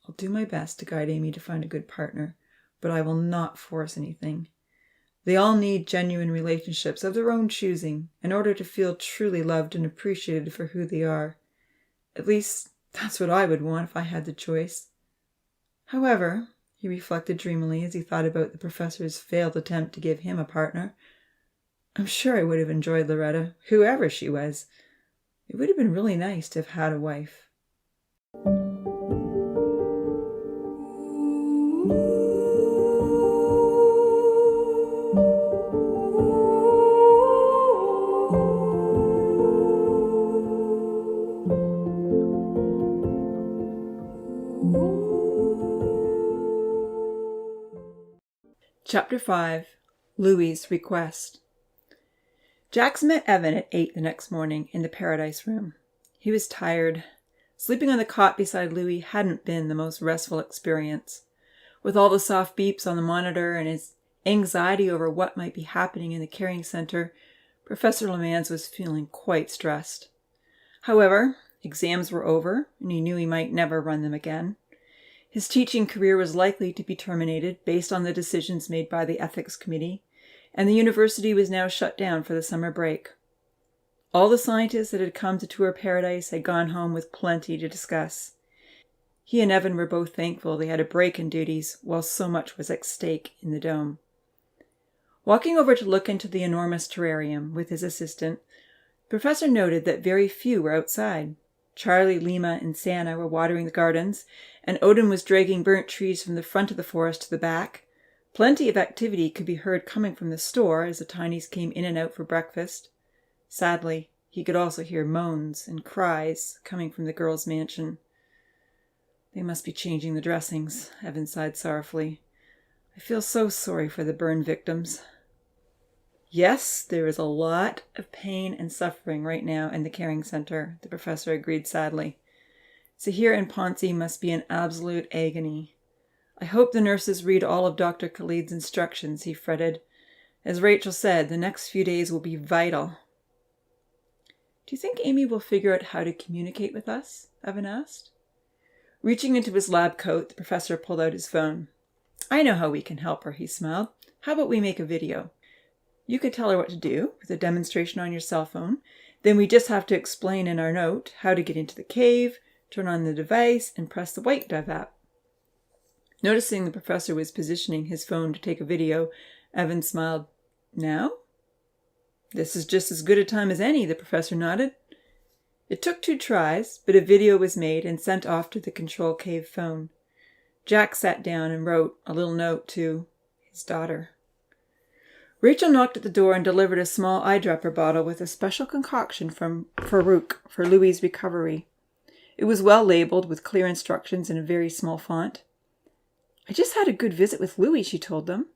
"I'll do my best to guide Amy to find a good partner, but I will not force anything. They all need genuine relationships of their own choosing in order to feel truly loved and appreciated for who they are. At least, that's what I would want if I had the choice." However, he reflected dreamily as he thought about the professor's failed attempt to give him a partner, "I'm sure I would have enjoyed Loretta, whoever she was. It would have been really nice to have had a wife." Chapter 5. Louis's Request. Jax met Evan at 8 the next morning in the Paradise Room. He was tired. Sleeping on the cot beside Louis hadn't been the most restful experience. With all the soft beeps on the monitor and his anxiety over what might be happening in the caring center, Professor Lemans was feeling quite stressed. However, exams were over, and he knew he might never run them again. His teaching career was likely to be terminated based on the decisions made by the ethics committee, and the university was now shut down for the summer break. All the scientists that had come to tour Paradise had gone home with plenty to discuss. He and Evan were both thankful they had a break in duties while so much was at stake in the dome. Walking over to look into the enormous terrarium with his assistant, the professor noted that very few were outside. Charlie, Lima, and Santa were watering the gardens, and Odin was dragging burnt trees from the front of the forest to the back. Plenty of activity could be heard coming from the store as the Tinies came in and out for breakfast. Sadly, he could also hear moans and cries coming from the girls' mansion. "They must be changing the dressings," Evan sighed sorrowfully. "I feel so sorry for the burn victims." "Yes, there is a lot of pain and suffering right now in the caring center," the professor agreed sadly. "Zahir and Ponzi must be in absolute agony. I hope the nurses read all of Dr. Khalid's instructions," he fretted. "As Rachel said, the next few days will be vital." "Do you think Amy will figure out how to communicate with us?" Evan asked. Reaching into his lab coat, the professor pulled out his phone. "I know how we can help her," he smiled. "How about we make a video? You could tell her what to do with a demonstration on your cell phone. Then we just have to explain in our note how to get into the cave, turn on the device, and press the White Dove app." Noticing the professor was positioning his phone to take a video, Evan smiled. "Now?" "This is just as good a time as any," the professor nodded. It took 2 tries, but a video was made and sent off to the control cave phone. Jack sat down and wrote a little note to his daughter. Rachel knocked at the door and delivered a small eyedropper bottle with a special concoction from Farouk for Louis's recovery. It was well labeled with clear instructions in a very small font. "I just had a good visit with Louis," she told them.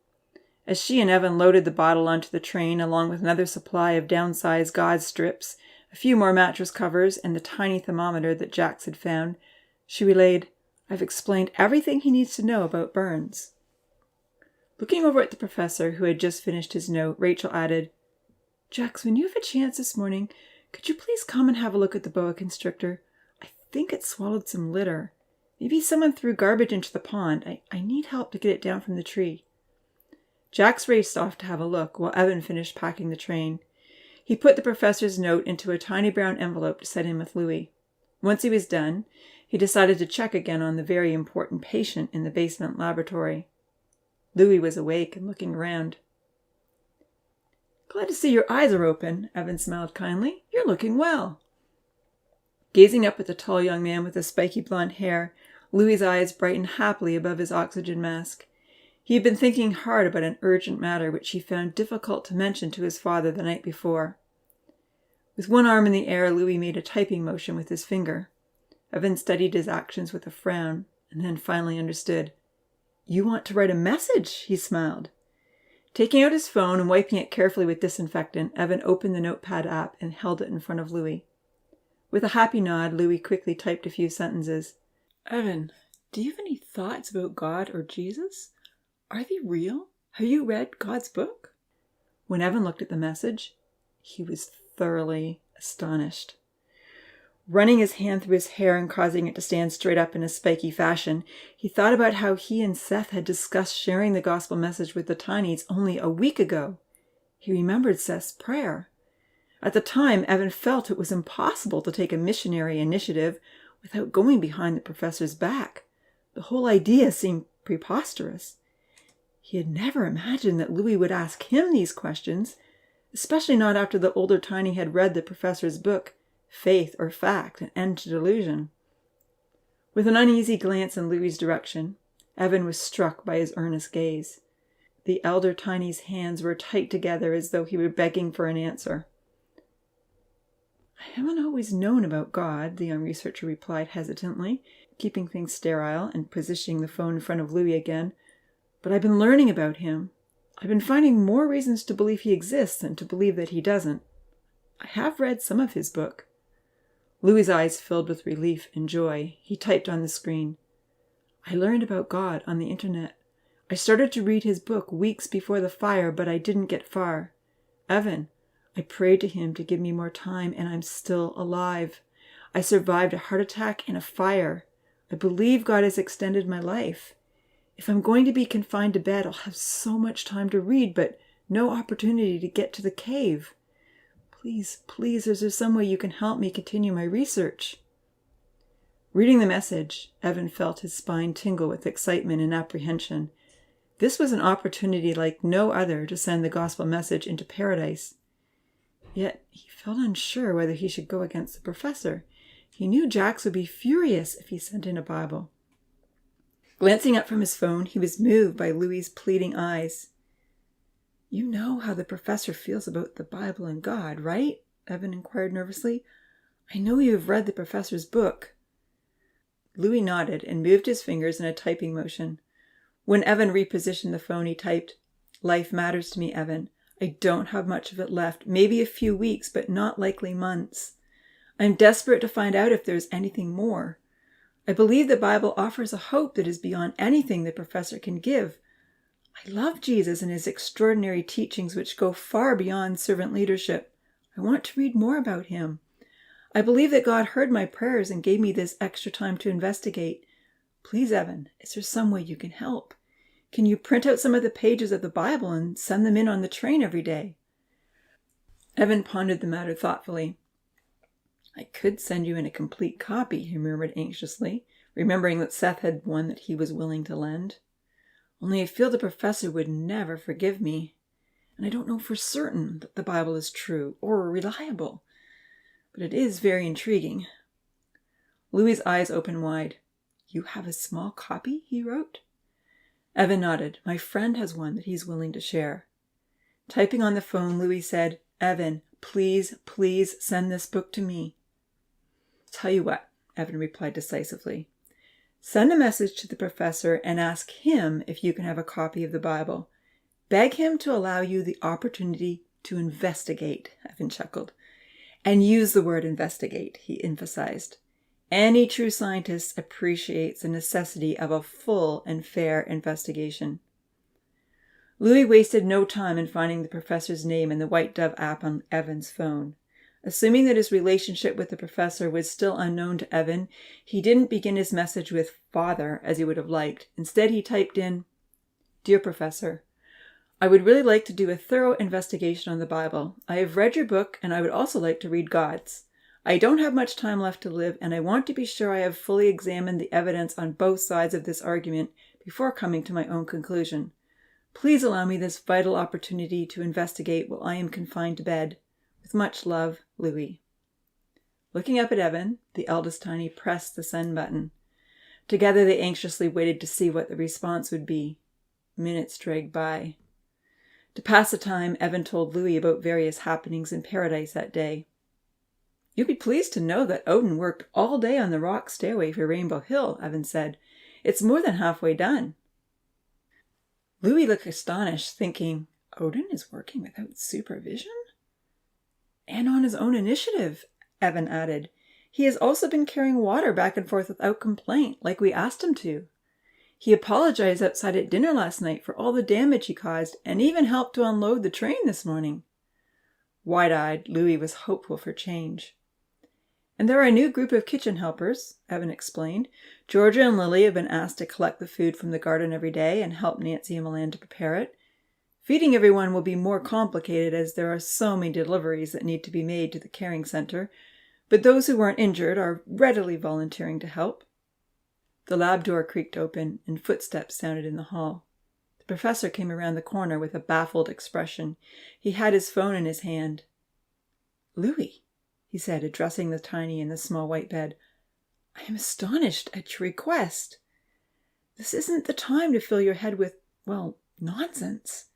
As she and Evan loaded the bottle onto the train, along with another supply of downsized gauze strips, a few more mattress covers, and the tiny thermometer that Jax had found, she relayed, "I've explained everything he needs to know about burns." Looking over at the professor, who had just finished his note, Rachel added, "Jax, when you have a chance this morning, could you please come and have a look at the boa constrictor? I think it swallowed some litter. Maybe someone threw garbage into the pond. I need help to get it down from the tree." Jax raced off to have a look while Evan finished packing the train. He put the professor's note into a tiny brown envelope to send in with Louis. Once he was done, he decided to check again on the very important patient in the basement laboratory. Louis was awake and looking around. "Glad to see your eyes are open," Evan smiled kindly. "You're looking well." Gazing up at the tall young man with the spiky blonde hair, Louis's eyes brightened happily above his oxygen mask. He had been thinking hard about an urgent matter which he found difficult to mention to his father the night before. With one arm in the air, Louis made a typing motion with his finger. Evan studied his actions with a frown, and then finally understood. "You want to write a message," he smiled. Taking out his phone and wiping it carefully with disinfectant, Evan opened the notepad app and held it in front of Louis. With a happy nod, Louis quickly typed a few sentences. "Evan, do you have any thoughts about God or Jesus? Are they real? Have you read God's book?" When Evan looked at the message, he was thoroughly astonished. Running his hand through his hair and causing it to stand straight up in a spiky fashion, he thought about how he and Seth had discussed sharing the gospel message with the Tinies only a week ago. He remembered Seth's prayer. At the time, Evan felt it was impossible to take a missionary initiative without going behind the professor's back. The whole idea seemed preposterous. He had never imagined that Louis would ask him these questions, especially not after the older Tiny had read the professor's book, Faith or Fact, An End to Delusion. With an uneasy glance in Louis's direction, Evan was struck by his earnest gaze. The elder Tiny's hands were tight together as though he were begging for an answer. "I haven't always known about God," the young researcher replied hesitantly, keeping things sterile and positioning the phone in front of Louis again. "But I've been learning about him. I've been finding more reasons to believe he exists than to believe that he doesn't. I have read some of his book." Louis's eyes filled with relief and joy. He typed on the screen. "I learned about God on the internet. I started to read his book weeks before the fire, but I didn't get far. Evan, I prayed to him to give me more time, and I'm still alive. I survived a heart attack and a fire. I believe God has extended my life. If I'm going to be confined to bed, I'll have so much time to read, but no opportunity to get to the cave. Please, is there some way you can help me continue my research?" Reading the message, Evan felt his spine tingle with excitement and apprehension. This was an opportunity like no other to send the gospel message into paradise. Yet he felt unsure whether he should go against the professor. He knew Jax would be furious if he sent in a Bible. Glancing up from his phone, he was moved by Louis's pleading eyes. "You know how the professor feels about the Bible and God, right?" Evan inquired nervously. "I know you have read the professor's book." Louis nodded and moved his fingers in a typing motion. When Evan repositioned the phone, he typed, "Life matters to me, Evan. I don't have much of it left, maybe a few weeks, but not likely months. I'm desperate to find out if there's anything more. I believe the Bible offers a hope that is beyond anything the professor can give. I love Jesus and his extraordinary teachings which go far beyond servant leadership. I want to read more about him. I believe that God heard my prayers and gave me this extra time to investigate. Please, Evan, is there some way you can help? Can you print out some of the pages of the Bible and send them in on the train every day?" Evan pondered the matter thoughtfully. "I could send you in a complete copy," he murmured anxiously, remembering that Seth had one that he was willing to lend. "Only I feel the professor would never forgive me, and I don't know for certain that the Bible is true or reliable. But it is very intriguing." Louis's eyes opened wide. "You have a small copy?" he wrote. Evan nodded. "My friend has one that he's willing to share." Typing on the phone, Louis said, "Evan, please send this book to me." "Tell you what," Evan replied decisively. "Send a message to the professor and ask him if you can have a copy of the Bible. Beg him to allow you the opportunity to investigate," Evan chuckled. "And use the word investigate," he emphasized. "Any true scientist appreciates the necessity of a full and fair investigation." Louis wasted no time in finding the professor's name in the White Dove app on Evan's phone. Assuming that his relationship with the professor was still unknown to Evan, he didn't begin his message with "Father" as he would have liked. Instead, he typed in, "Dear Professor, I would really like to do a thorough investigation on the Bible. I have read your book, and I would also like to read God's. I don't have much time left to live, and I want to be sure I have fully examined the evidence on both sides of this argument before coming to my own conclusion. Please allow me this vital opportunity to investigate while I am confined to bed. With much love, Louis." Looking up at Evan, the eldest Tiny pressed the send button. Together they anxiously waited to see what the response would be. Minutes dragged by. To pass the time, Evan told Louis about various happenings in paradise that day. "You'll be pleased to know that Odin worked all day on the rock stairway for Rainbow Hill," Evan said. "It's more than halfway done." Louis looked astonished, thinking, Odin is working without supervision? "And on his own initiative," Evan added. "He has also been carrying water back and forth without complaint, like we asked him to. He apologized outside at dinner last night for all the damage he caused, and even helped to unload the train this morning." Wide-eyed, Louis was hopeful for change. "And there are a new group of kitchen helpers," Evan explained. "Georgia and Lily have been asked to collect the food from the garden every day and help Nancy and Milan to prepare it. Feeding everyone will be more complicated as there are so many deliveries that need to be made to the caring center, but those who aren't injured are readily volunteering to help." The lab door creaked open and footsteps sounded in the hall. The professor came around the corner with a baffled expression. He had his phone in his hand. "Louis," he said, addressing the tiny in the small white bed, "I am astonished at your request. This isn't the time to fill your head with, nonsense.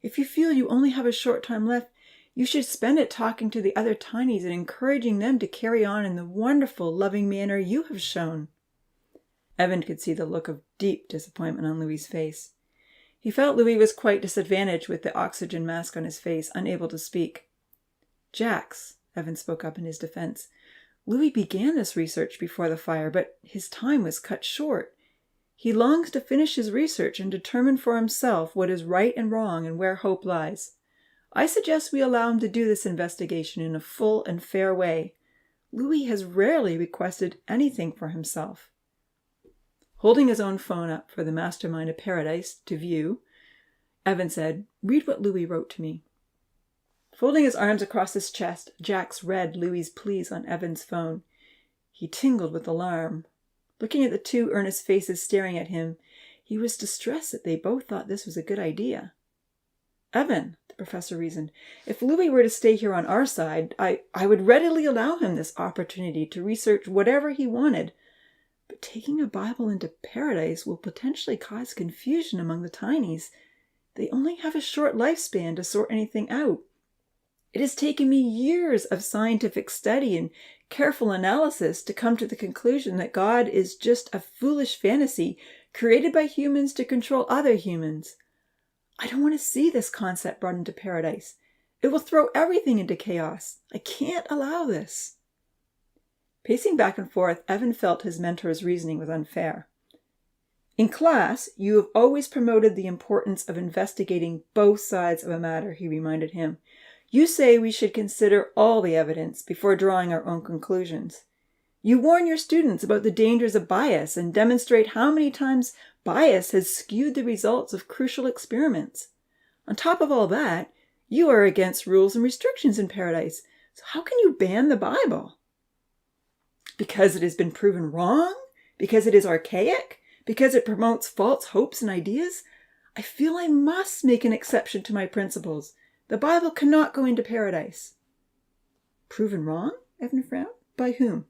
If you feel you only have a short time left, you should spend it talking to the other tinies and encouraging them to carry on in the wonderful, loving manner you have shown." Evan could see the look of deep disappointment on Louis's face. He felt Louis was quite disadvantaged with the oxygen mask on his face, unable to speak. "Jax," Evan spoke up in his defense, "Louis began this research before the fire, but his time was cut short. He longs to finish his research and determine for himself what is right and wrong and where hope lies. I suggest we allow him to do this investigation in a full and fair way. Louis has rarely requested anything for himself." Holding his own phone up for the mastermind of Paradise to view, Evan said, "Read what Louis wrote to me." Folding his arms across his chest, Jax read Louis's pleas on Evan's phone. He tingled with alarm. Looking at the two earnest faces staring at him, he was distressed that they both thought this was a good idea. "Evan," the professor reasoned, "if Louis were to stay here on our side, I would readily allow him this opportunity to research whatever he wanted. But taking a Bible into Paradise will potentially cause confusion among the tinies. They only have a short lifespan to sort anything out. It has taken me years of scientific study and careful analysis to come to the conclusion that God is just a foolish fantasy created by humans to control other humans. I don't want to see this concept brought into Paradise. It will throw everything into chaos. I can't allow this." Pacing back and forth, Evan felt his mentor's reasoning was unfair. "In class, you have always promoted the importance of investigating both sides of a matter," he reminded him. "You say we should consider all the evidence before drawing our own conclusions. You warn your students about the dangers of bias and demonstrate how many times bias has skewed the results of crucial experiments. On top of all that, you are against rules and restrictions in Paradise. So how can you ban the Bible?" "Because it has been proven wrong? Because it is archaic? Because it promotes false hopes and ideas? I feel I must make an exception to my principles. The Bible cannot go into Paradise." "Proven wrong?" Evan frowned. "By whom?"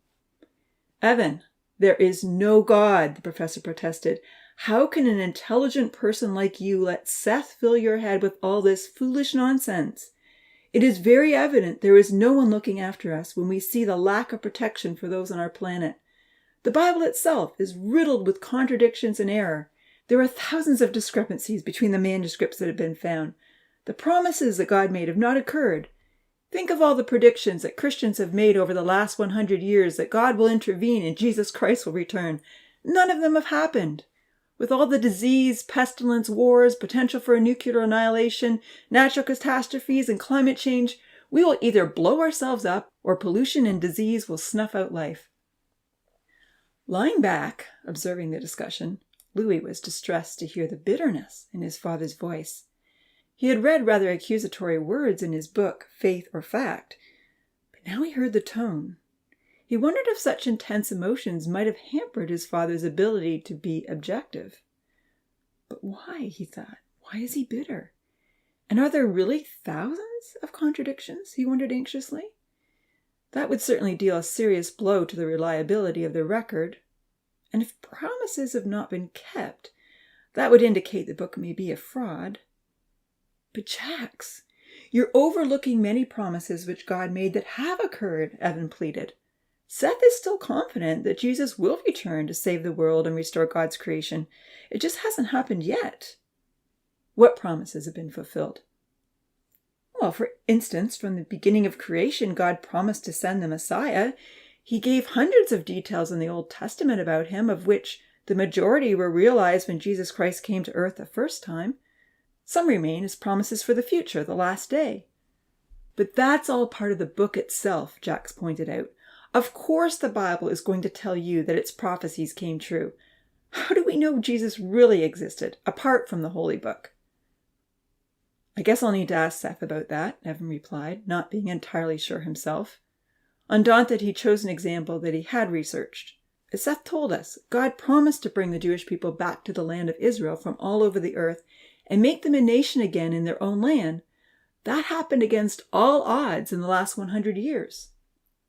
"Evan, there is no God," the professor protested. "How can an intelligent person like you let Seth fill your head with all this foolish nonsense? It is very evident there is no one looking after us when we see the lack of protection for those on our planet. The Bible itself is riddled with contradictions and error. There are thousands of discrepancies between the manuscripts that have been found. The promises that God made have not occurred. Think of all the predictions that Christians have made over the last 100 years that God will intervene and Jesus Christ will return. None of them have happened. With all the disease, pestilence, wars, potential for a nuclear annihilation, natural catastrophes, and climate change, we will either blow ourselves up or pollution and disease will snuff out life." Lying back, observing the discussion, Louis was distressed to hear the bitterness in his father's voice. He had read rather accusatory words in his book, Faith or Fact, but now he heard the tone. He wondered if such intense emotions might have hampered his father's ability to be objective. But why, he thought, why is he bitter? And are there really thousands of contradictions, he wondered anxiously? That would certainly deal a serious blow to the reliability of the record. And if promises have not been kept, That would indicate the book may be a fraud. But Jax, you're overlooking many promises which God made that have occurred, Evan pleaded. Seth is still confident that Jesus will return to save the world and restore God's creation. It just hasn't happened yet. What promises have been fulfilled? Well, for instance, from the beginning of creation, God promised to send the Messiah. He gave hundreds of details in the Old Testament about him, of which the majority were realized when Jesus Christ came to earth the first time. Some remain as promises for the future, the last day. But that's all part of the book itself, Jax pointed out. Of course the Bible is going to tell you that its prophecies came true. How do we know Jesus really existed, apart from the Holy Book? I guess I'll need to ask Seth about that, Evan replied, not being entirely sure himself. Undaunted, he chose an example that he had researched. As Seth told us, God promised to bring the Jewish people back to the land of Israel from all over the earth and make them a nation again in their own land. That happened against all odds in the last 100 years.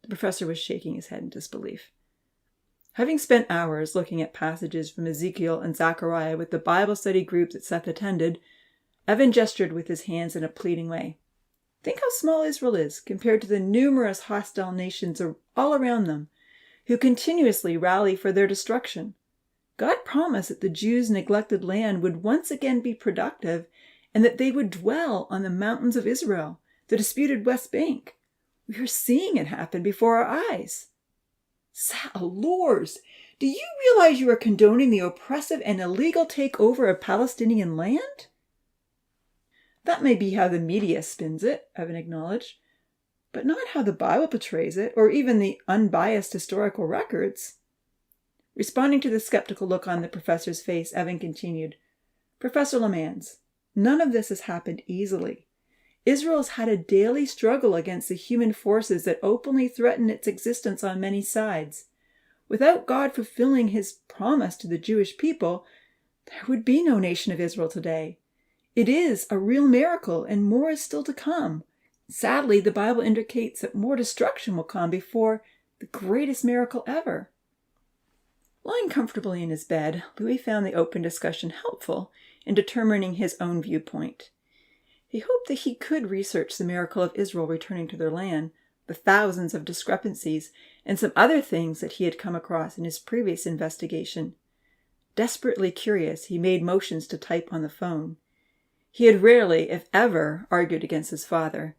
The professor was shaking his head in disbelief. Having spent hours looking at passages from Ezekiel and Zechariah with the Bible study group that Seth attended, Evan gestured with his hands in a pleading way. Think how small Israel is compared to the numerous hostile nations all around them, who continuously rally for their destruction. God promised that the Jews' neglected land would once again be productive and that they would dwell on the mountains of Israel, the disputed West Bank. We are seeing it happen before our eyes. Lors, do you realize you are condoning the oppressive and illegal takeover of Palestinian land? That may be how the media spins it, Evan acknowledged, but not how the Bible portrays it, or even the unbiased historical records. Responding to the skeptical look on the professor's face, Evan continued, Professor Lemans, none of this has happened easily. Israel has had a daily struggle against the human forces that openly threaten its existence on many sides. Without God fulfilling his promise to the Jewish people, there would be no nation of Israel today. It is a real miracle, and more is still to come. Sadly, the Bible indicates that more destruction will come before the greatest miracle ever. Lying comfortably in his bed, Louis found the open discussion helpful in determining his own viewpoint. He hoped that he could research the miracle of Israel returning to their land, the thousands of discrepancies, and some other things that he had come across in his previous investigation. Desperately curious, he made motions to type on the phone. He had rarely, if ever, argued against his father,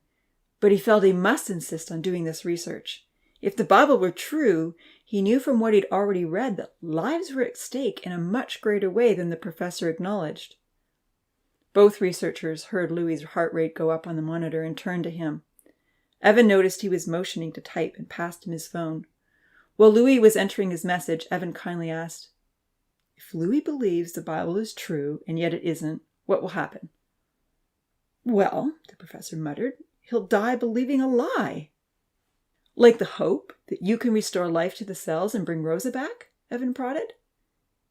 but he felt he must insist on doing this research. If the Bible were true, he knew from what he'd already read that lives were at stake in a much greater way than the professor acknowledged. Both researchers heard Louis's heart rate go up on the monitor and turned to him. Evan noticed he was motioning to type and passed him his phone. While Louis was entering his message, Evan kindly asked, If Louis believes the Bible is true and yet it isn't, what will happen? Well, the professor muttered, he'll die believing a lie. Like the hope that you can restore life to the cells and bring Rosa back? Evan prodded.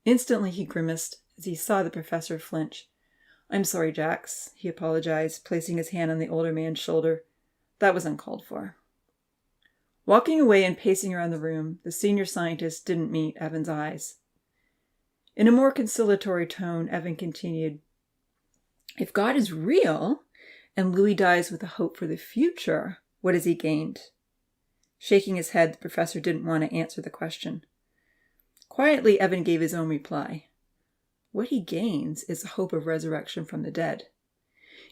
Instantly he grimaced as he saw the professor flinch. I'm sorry, Jax, he apologized, placing his hand on the older man's shoulder. That was uncalled for. Walking away and pacing around the room, the senior scientist didn't meet Evan's eyes. In a more conciliatory tone, Evan continued, If God is real, and Louis dies with a hope for the future, what has he gained? Shaking his head, the professor didn't want to answer the question. Quietly, Evan gave his own reply. What he gains is the hope of resurrection from the dead.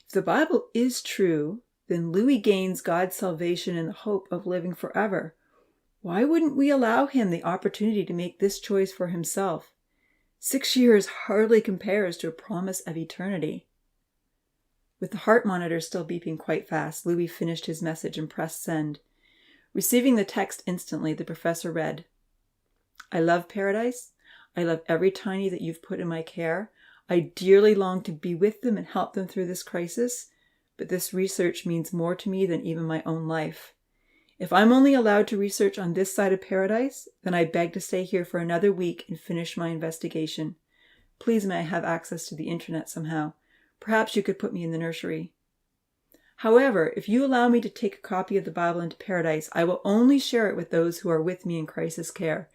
If the Bible is true, then Louis gains God's salvation and the hope of living forever. Why wouldn't we allow him the opportunity to make this choice for himself? 6 years hardly compares to a promise of eternity. With the heart monitor still beeping quite fast, Louis finished his message and pressed send. Receiving the text instantly, the professor read, I love paradise. I love every tiny that you've put in my care. I dearly long to be with them and help them through this crisis, but this research means more to me than even my own life. If I'm only allowed to research on this side of paradise, then I beg to stay here for another week and finish my investigation. Please may I have access to the internet somehow. Perhaps you could put me in the nursery. However, if you allow me to take a copy of the Bible into paradise, I will only share it with those who are with me in crisis care.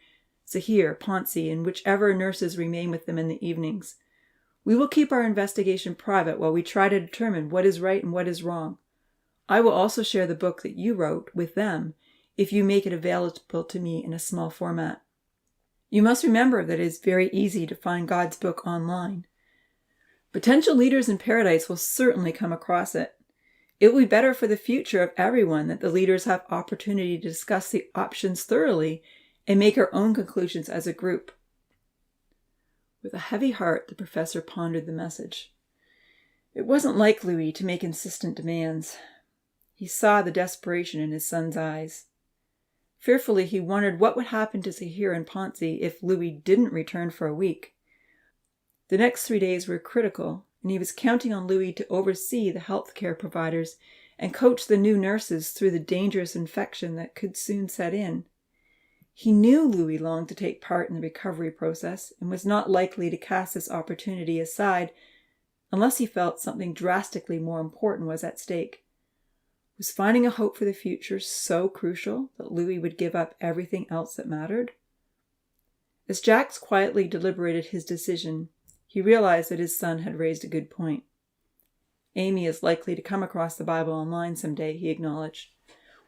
Zahir, Ponzi, and whichever nurses remain with them in the evenings. We will keep our investigation private while we try to determine what is right and what is wrong. I will also share the book that you wrote with them if you make it available to me in a small format. You must remember that it is very easy to find God's book online. Potential leaders in paradise will certainly come across it. It will be better for the future of everyone that the leaders have opportunity to discuss the options thoroughly and make our own conclusions as a group. With a heavy heart, the professor pondered the message. It wasn't like Louis to make insistent demands. He saw the desperation in his son's eyes. Fearfully, he wondered what would happen to Zahir and Ponzi if Louis didn't return for a week. The next 3 days were critical, and he was counting on Louis to oversee the health care providers and coach the new nurses through the dangerous infection that could soon set in. He knew Louis longed to take part in the recovery process and was not likely to cast this opportunity aside unless he felt something drastically more important was at stake. Was finding a hope for the future so crucial that Louis would give up everything else that mattered? As Jacques quietly deliberated his decision, he realized that his son had raised a good point. Amy is likely to come across the Bible online someday, he acknowledged.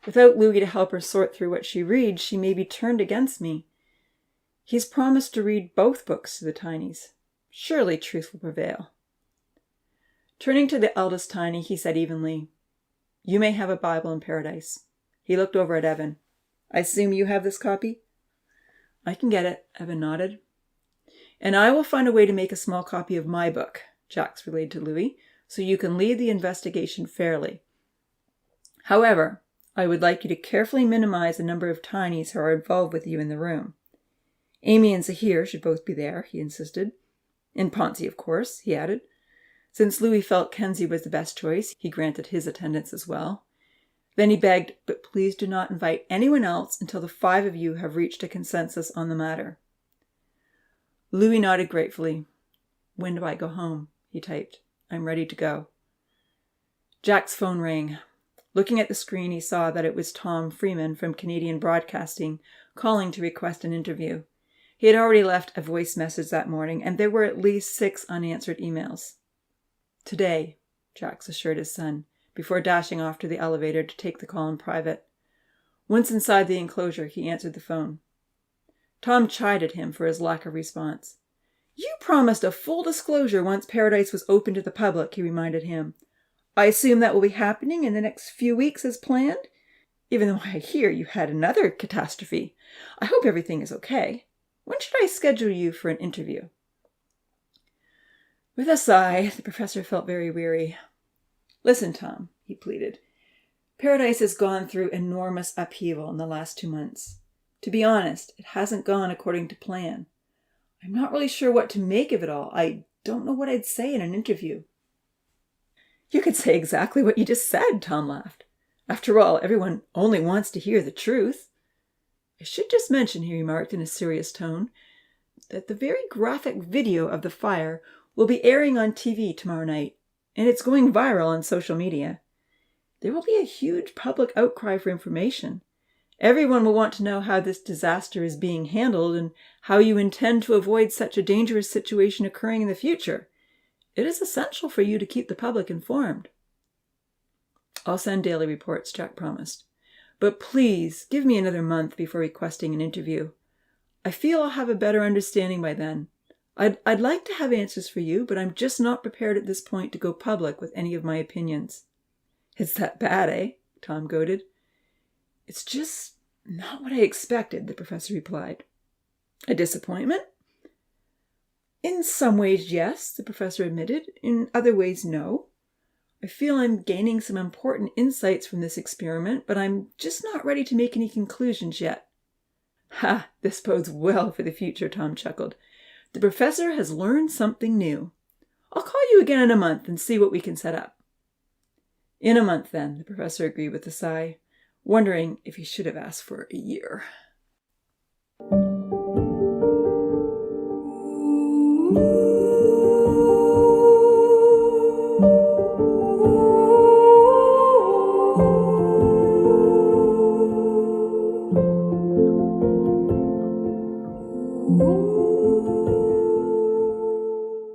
Without Louis to help her sort through what she reads, she may be turned against me. He's promised to read both books to the Tinies. Surely truth will prevail. Turning to the eldest Tiny, he said evenly, "You may have a Bible in paradise." He looked over at Evan. "I assume you have this copy?" "I can get it," Evan nodded. "And I will find a way to make a small copy of my book," Jacques relayed to Louis, "so you can lead the investigation fairly. However, I would like you to carefully minimize the number of Tinies who are involved with you in the room. Amy and Zahir should both be there," he insisted. "And Ponzi, of course," he added. Since Louis felt Kenzie was the best choice, he granted his attendance as well. Then he begged, "But please do not invite anyone else until the 5 of you have reached a consensus on the matter." Louis nodded gratefully. "When do I go home?" he typed. "I'm ready to go." Jacques' phone rang. Looking at the screen, he saw that it was Tom Freeman from Canadian Broadcasting calling to request an interview. He had already left a voice message that morning, and there were at least 6 unanswered emails. "Today," Jacques assured his son, before dashing off to the elevator to take the call in private. Once inside the enclosure, he answered the phone. Tom chided him for his lack of response. "You promised a full disclosure once Paradise was open to the public," he reminded him. "I assume that will be happening in the next few weeks as planned? Even though I hear you had another catastrophe. I hope everything is okay. When should I schedule you for an interview?" With a sigh, the professor felt very weary. "Listen, Tom," he pleaded. "Paradise has gone through enormous upheaval in the last 2 months. To be honest, it hasn't gone according to plan. I'm not really sure what to make of it all. I don't know what I'd say in an interview." "You could say exactly what you just said," Tom laughed. "After all, everyone only wants to hear the truth. I should just mention," he remarked in a serious tone, "that the very graphic video of the fire will be airing on TV tomorrow night, and it's going viral on social media. There will be a huge public outcry for information. Everyone will want to know how this disaster is being handled and how you intend to avoid such a dangerous situation occurring in the future. It is essential for you to keep the public informed." "I'll send daily reports," Jack promised. "But please give me another month before requesting an interview. I feel I'll have a better understanding by then. I'd like to have answers for you, but I'm just not prepared at this point to go public with any of my opinions." "It's that bad, eh?" Tom goaded. "It's just not what I expected," the professor replied. "A disappointment?" "In some ways, yes," the professor admitted. "In other ways, no. I feel I'm gaining some important insights from this experiment, but I'm just not ready to make any conclusions yet." "Ha! This bodes well for the future," Tom chuckled. "The professor has learned something new. I'll call you again in a month and see what we can set up." "In a month, then," the professor agreed with a sigh, wondering if he should have asked for a year.